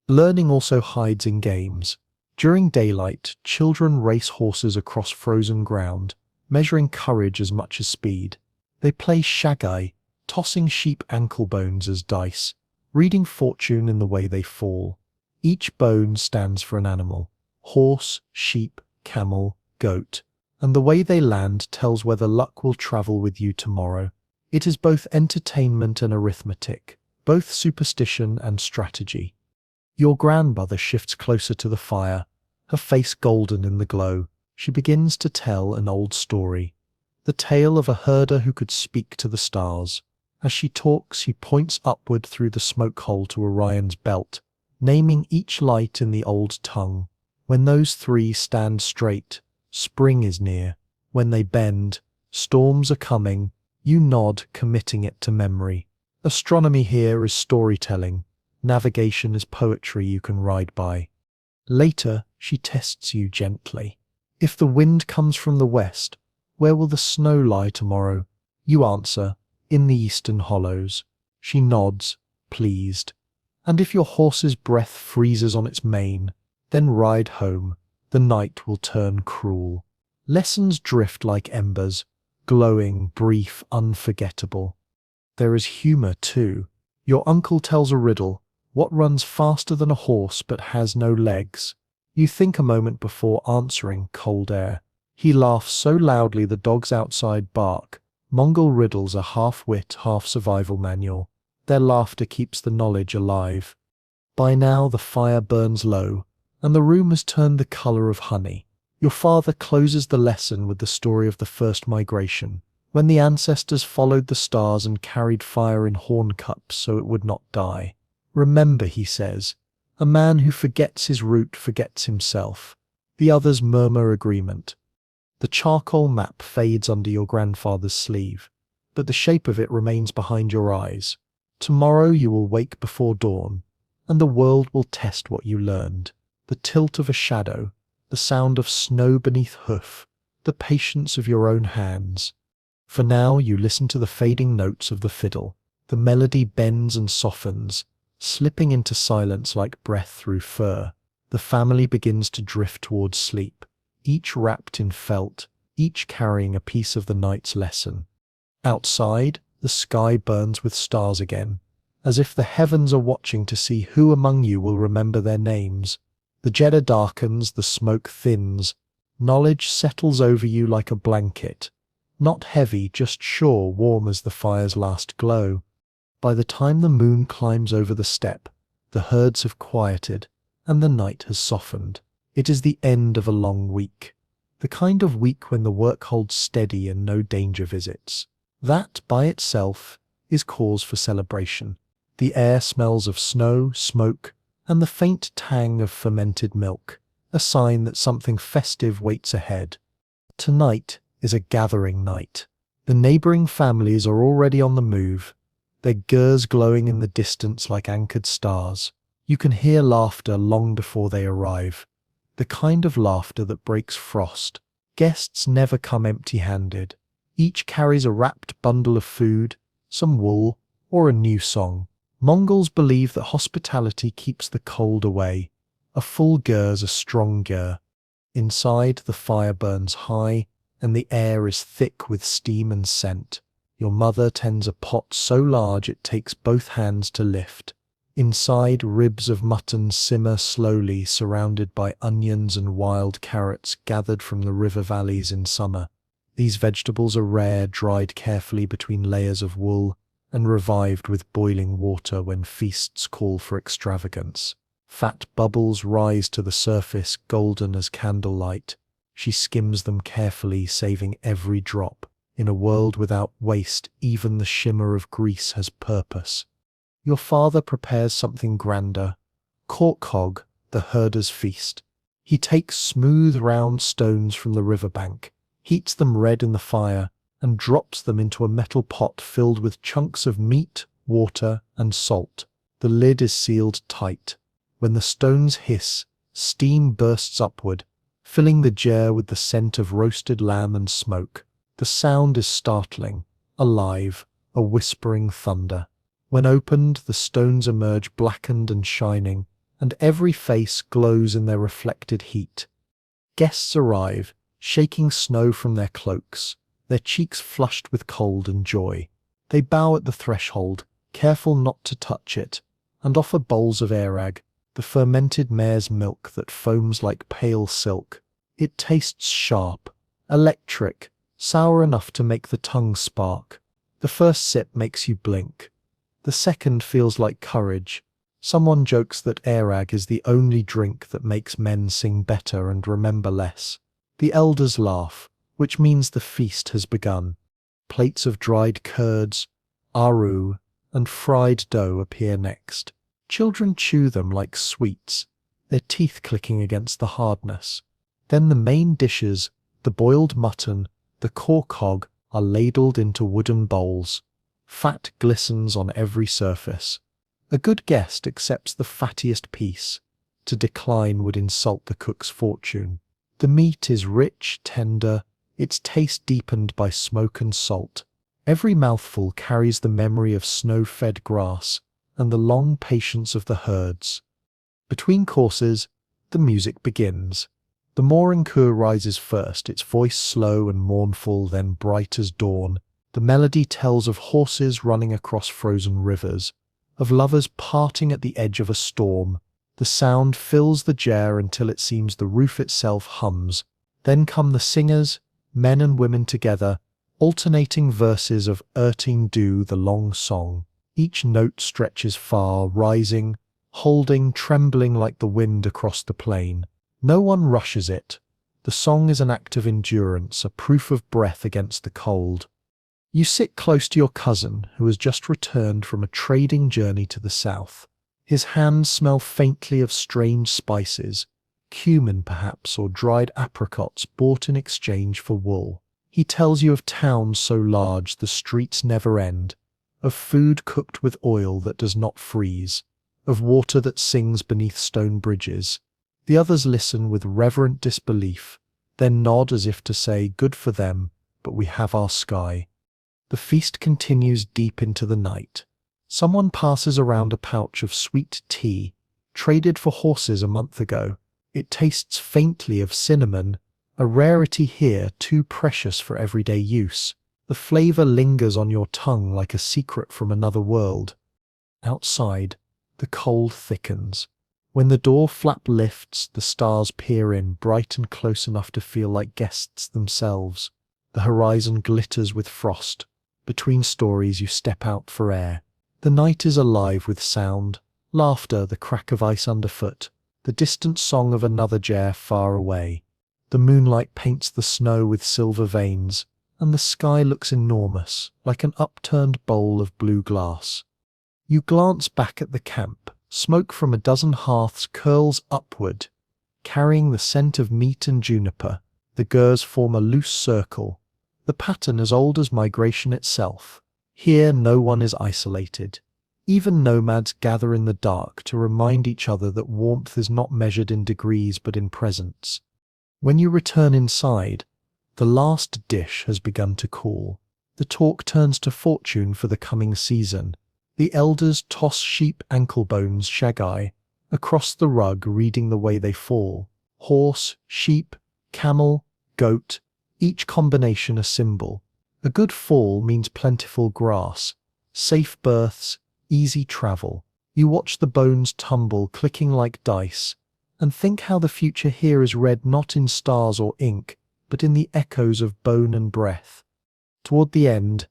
Learning also hides in games. During daylight, children race horses across frozen ground, measuring courage as much as speed. They play shagai, tossing sheep ankle bones as dice, reading fortune in the way they fall. Each bone stands for an animal: horse, sheep, camel, goat, and the way they land tells whether luck will travel with you tomorrow. It is both entertainment and arithmetic, both superstition and strategy. Your grandmother shifts closer to the fire, her face golden in the glow. She begins to tell an old story, the tale of a herder who could speak to the stars. As she talks, she points upward through the smoke hole to Orion's belt, naming each light in the old tongue. When those three stand straight, spring is near. When they bend, storms are coming. You nod, committing it to memory. Astronomy here is storytelling. Navigation is poetry you can ride by. Later, she tests you gently. If the wind comes from the west, where will the snow lie tomorrow? You answer, in the eastern hollows. She nods, pleased. And if your horse's breath freezes on its mane, then ride home. The night will turn cruel. Lessons drift like embers, glowing, brief, unforgettable. There is humor, too. Your uncle tells a riddle. What runs faster than a horse but has no legs? You think a moment before answering, cold air. He laughs so loudly the dogs outside bark. Mongol riddles are half-wit, half-survival manual. Their laughter keeps the knowledge alive. By now the fire burns low, and the room has turned the color of honey. Your father closes the lesson with the story of the first migration, when the ancestors followed the stars and carried fire in horn cups so it would not die. Remember, he says, a man who forgets his route forgets himself. The others murmur agreement. The charcoal map fades under your grandfather's sleeve, but the shape of it remains behind your eyes. Tomorrow you will wake before dawn, and the world will test what you learned. The tilt of a shadow, the sound of snow beneath hoof, the patience of your own hands. For now you listen to the fading notes of the fiddle. The melody bends and softens, slipping into silence like breath through fur. The family begins to drift towards sleep, each wrapped in felt, each carrying a piece of the night's lesson. Outside, the sky burns with stars again, as if the heavens are watching to see who among you will remember their names. The jeddah darkens, the smoke thins. Knowledge settles over you like a blanket. Not heavy, just sure, warm as the fire's last glow. By the time the moon climbs over the steppe, the herds have quieted, and the night has softened. It is the end of a long week. The kind of week when the work holds steady and no danger visits. That, by itself, is cause for celebration. The air smells of snow, smoke, and the faint tang of fermented milk, a sign that something festive waits ahead. Tonight is a gathering night. The neighboring families are already on the move, their gers glowing in the distance like anchored stars. You can hear laughter long before they arrive, the kind of laughter that breaks frost. Guests never come empty-handed. Each carries a wrapped bundle of food, some wool, or a new song. Mongols believe that hospitality keeps the cold away. A full ger's a strong ger. Inside, the fire burns high, and the air is thick with steam and scent. Your mother tends a pot so large it takes both hands to lift. Inside, ribs of mutton simmer slowly, surrounded by onions and wild carrots gathered from the river valleys in summer. These vegetables are rare, dried carefully between layers of wool, and revived with boiling water when feasts call for extravagance. Fat bubbles rise to the surface, golden as candlelight. She skims them carefully, saving every drop. In a world without waste, even the shimmer of grease has purpose. Your father prepares something grander. Cork hog, the herder's feast. He takes smooth round stones from the riverbank, heats them red in the fire, and drops them into a metal pot filled with chunks of meat, water, and salt. The lid is sealed tight. When the stones hiss, steam bursts upward, filling the jar with the scent of roasted lamb and smoke. The sound is startling, alive, a whispering thunder. When opened, the stones emerge blackened and shining, and every face glows in their reflected heat. Guests arrive, shaking snow from their cloaks, their cheeks flushed with cold and joy. They bow at the threshold, careful not to touch it, and offer bowls of arag, the fermented mare's milk that foams like pale silk. It tastes sharp, electric, sour enough to make the tongue spark. The first sip makes you blink. The second feels like courage. Someone jokes that arag is the only drink that makes men sing better and remember less. The elders laugh, which means the feast has begun. Plates of dried curds, aru, and fried dough appear next. Children chew them like sweets, their teeth clicking against the hardness. Then the main dishes, the boiled mutton, the korkog, are ladled into wooden bowls. Fat glistens on every surface. A good guest accepts the fattiest piece. To decline would insult the cook's fortune. The meat is rich, tender, its taste deepened by smoke and salt. Every mouthful carries the memory of snow-fed grass and the long patience of the herds. Between courses, the music begins. The morinkur rises first, its voice slow and mournful, then bright as dawn. The melody tells of horses running across frozen rivers, of lovers parting at the edge of a storm. The sound fills the jar until it seems the roof itself hums. Then come the singers, men and women together, alternating verses of Erting Du, the long song. Each note stretches far, rising, holding, trembling like the wind across the plain. No one rushes it. The song is an act of endurance, a proof of breath against the cold. You sit close to your cousin, who has just returned from a trading journey to the south. His hands smell faintly of strange spices, cumin perhaps, or dried apricots bought in exchange for wool. He tells you of towns so large the streets never end, of food cooked with oil that does not freeze, of water that sings beneath stone bridges. The others listen with reverent disbelief, then nod as if to say, good for them, but we have our sky. The feast continues deep into the night. Someone passes around a pouch of sweet tea, traded for horses a month ago. It tastes faintly of cinnamon, a rarity here too precious for everyday use. The flavor lingers on your tongue like a secret from another world. Outside, the cold thickens. When the door flap lifts, the stars peer in, bright and close enough to feel like guests themselves. The horizon glitters with frost. Between stories you step out for air. The night is alive with sound, laughter, the crack of ice underfoot, the distant song of another jar far away. The moonlight paints the snow with silver veins, and the sky looks enormous, like an upturned bowl of blue glass. You glance back at the camp. Smoke from a dozen hearths curls upward, carrying the scent of meat and juniper. The gurs form a loose circle, the pattern as old as migration itself. Here no one is isolated. Even nomads gather in the dark to remind each other that warmth is not measured in degrees but in presence. When you return inside, the last dish has begun to cool. The talk turns to fortune for the coming season. The elders toss sheep ankle bones shagai across the rug, reading the way they fall. Horse, sheep, camel, goat, each combination a symbol. A good fall means plentiful grass, safe berths, easy travel. You watch the bones tumble, clicking like dice, and think how the future here is read not in stars or ink, but in the echoes of bone and breath. Toward the end,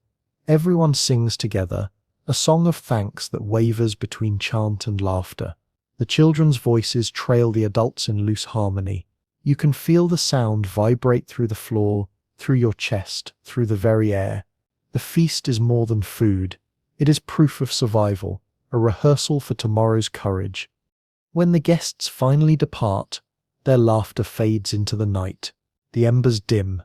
everyone sings together, a song of thanks that wavers between chant and laughter. The children's voices trail the adults in loose harmony. You can feel the sound vibrate through the floor, through your chest, through the very air. The feast is more than food. It is proof of survival, a rehearsal for tomorrow's courage. When the guests finally depart, their laughter fades into the night. The embers dim,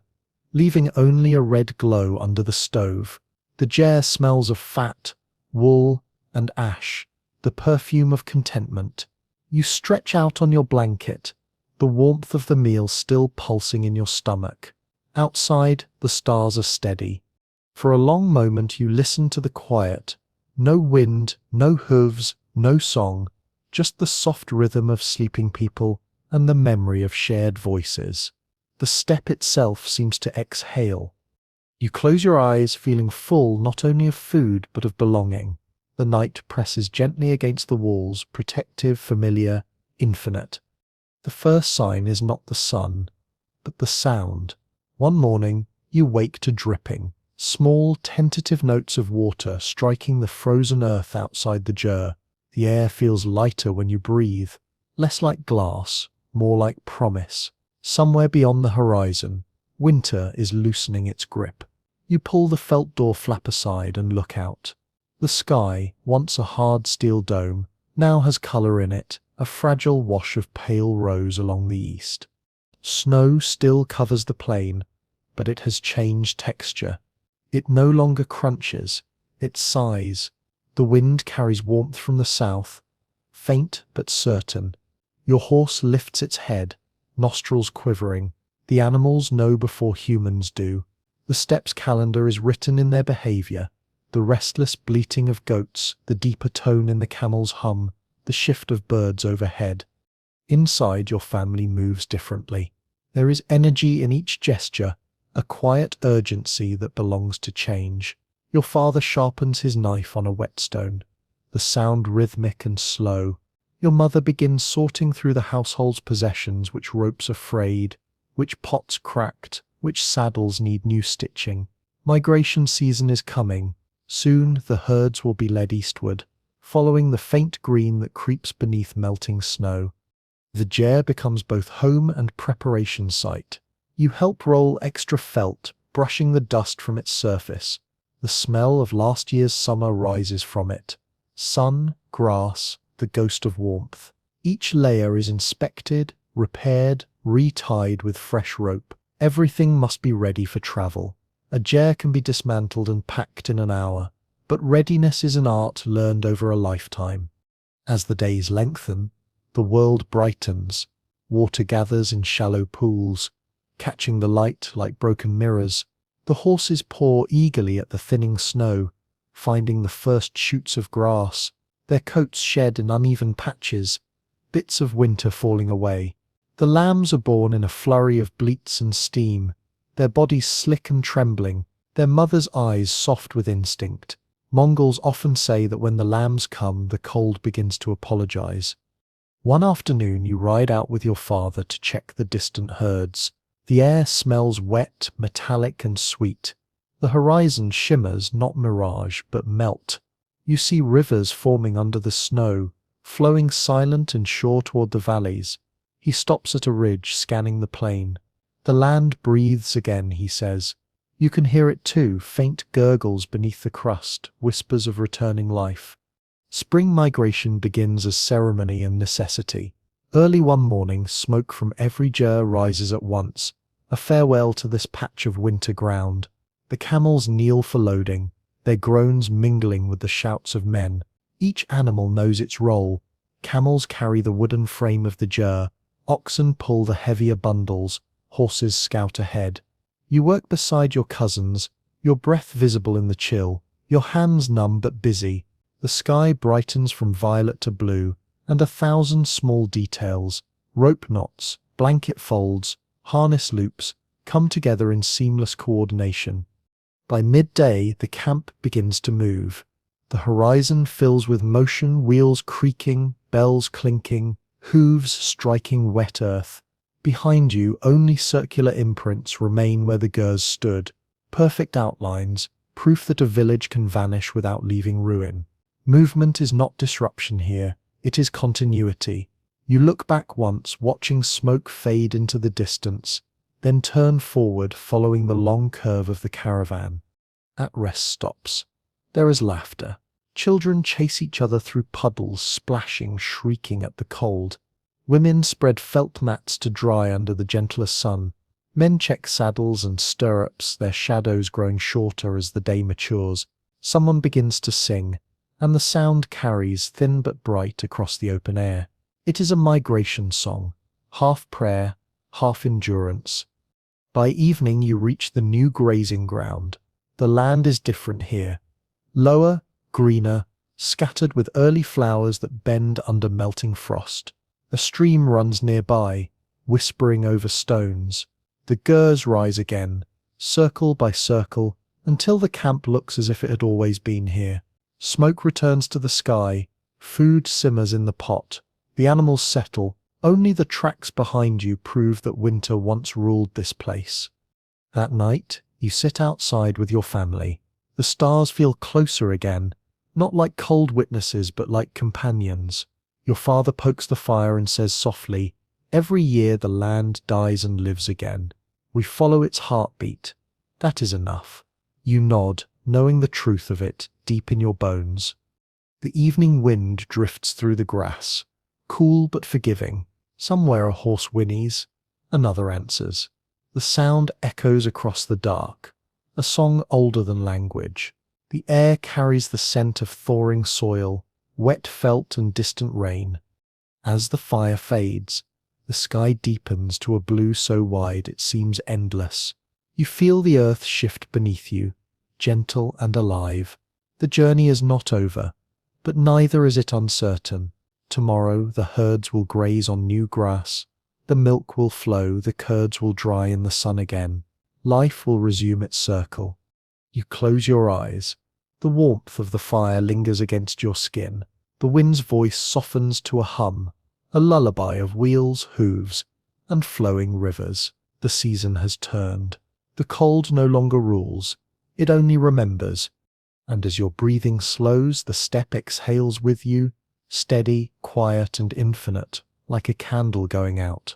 leaving only a red glow under the stove. The jar smells of fat, wool, and ash, the perfume of contentment. You stretch out on your blanket, the warmth of the meal still pulsing in your stomach. Outside, the stars are steady. For a long moment you listen to the quiet. No wind, no hooves, no song, just the soft rhythm of sleeping people and the memory of shared voices. The steppe itself seems to exhale. You close your eyes, feeling full not only of food but of belonging. The night presses gently against the walls, protective, familiar, infinite. The first sign is not the sun, but the sound. One morning, you wake to dripping, small, tentative notes of water striking the frozen earth outside the jar. The air feels lighter when you breathe, less like glass, more like promise. Somewhere beyond the horizon, winter is loosening its grip. You pull the felt door flap aside and look out. The sky, once a hard steel dome, now has color in it, a fragile wash of pale rose along the east. Snow still covers the plain, but it has changed texture. It no longer crunches, it sighs. The wind carries warmth from the south, faint but certain. Your horse lifts its head, nostrils quivering. The animals know before humans do. The steppes' calendar is written in their behavior. The restless bleating of goats, the deeper tone in the camel's hum, the shift of birds overhead. Inside, your family moves differently. There is energy in each gesture, a quiet urgency that belongs to change. Your father sharpens his knife on a whetstone, the sound rhythmic and slow. Your mother begins sorting through the household's possessions, which ropes are frayed, which pots cracked, which saddles need new stitching. Migration season is coming. Soon the herds will be led eastward, following the faint green that creeps beneath melting snow. The jar becomes both home and preparation site. You help roll extra felt, brushing the dust from its surface. The smell of last year's summer rises from it. Sun, grass, the ghost of warmth. Each layer is inspected, repaired, retied with fresh rope. Everything must be ready for travel. A jar can be dismantled and packed in an hour, but readiness is an art learned over a lifetime. As the days lengthen, the world brightens. Water gathers in shallow pools, catching the light like broken mirrors. The horses paw eagerly at the thinning snow, finding the first shoots of grass, their coats shed in uneven patches, bits of winter falling away. The lambs are born in a flurry of bleats and steam, their bodies slick and trembling, their mothers' eyes soft with instinct. Mongols often say that when the lambs come, the cold begins to apologize. One afternoon you ride out with your father to check the distant herds. The air smells wet, metallic and sweet. The horizon shimmers, not mirage, but melt. You see rivers forming under the snow, flowing silent and sure toward the valleys. He stops at a ridge, scanning the plain. The land breathes again, he says. You can hear it too, faint gurgles beneath the crust, whispers of returning life. Spring migration begins as ceremony and necessity. Early one morning, smoke from every jar rises at once, a farewell to this patch of winter ground. The camels kneel for loading, their groans mingling with the shouts of men. Each animal knows its role. Camels carry the wooden frame of the jar, oxen pull the heavier bundles, horses scout ahead. You work beside your cousins, your breath visible in the chill, your hands numb but busy. The sky brightens from violet to blue, and 1,000 small details, rope knots, blanket folds, harness loops, come together in seamless coordination. By midday, the camp begins to move. The horizon fills with motion, wheels creaking, bells clinking, hooves striking wet earth. Behind you, only circular imprints remain where the gers stood, perfect outlines, proof that a village can vanish without leaving ruin. Movement is not disruption here, it is continuity. You look back once, watching smoke fade into the distance, then turn forward, following the long curve of the caravan. At rest stops. There is laughter. Children chase each other through puddles, splashing, shrieking at the cold. Women spread felt mats to dry under the gentler sun. Men check saddles and stirrups, their shadows growing shorter as the day matures. Someone begins to sing, and the sound carries, thin but bright, across the open air. It is a migration song, half prayer, half endurance. By evening you reach the new grazing ground. The land is different here. Lower, greener, scattered with early flowers that bend under melting frost. A stream runs nearby, whispering over stones. The gers rise again, circle by circle, until the camp looks as if it had always been here. Smoke returns to the sky, food simmers in the pot, The animals settle. Only the tracks behind you prove that winter once ruled this place. That night, you sit outside with your family. The stars feel closer again, not like cold witnesses but like companions. Your father pokes the fire and says softly, "Every year the land dies and lives again. We follow its heartbeat. That is enough." You nod, knowing the truth of it deep in your bones. The evening wind drifts through the grass, cool but forgiving. Somewhere a horse whinnies, another answers. The sound echoes across the dark, a song older than language. The air carries the scent of thawing soil, wet felt and distant rain. As the fire fades, the sky deepens to a blue so wide it seems endless. You feel the earth shift beneath you, gentle and alive. The journey is not over, but neither is it uncertain. Tomorrow the herds will graze on new grass. The milk will flow, the curds will dry in the sun again. Life will resume its circle. You close your eyes. The warmth of the fire lingers against your skin. The wind's voice softens to a hum, a lullaby of wheels, hooves, and flowing rivers. The season has turned. The cold no longer rules. It only remembers. And as your breathing slows, the steppe exhales with you, steady, quiet, and infinite, like a candle going out.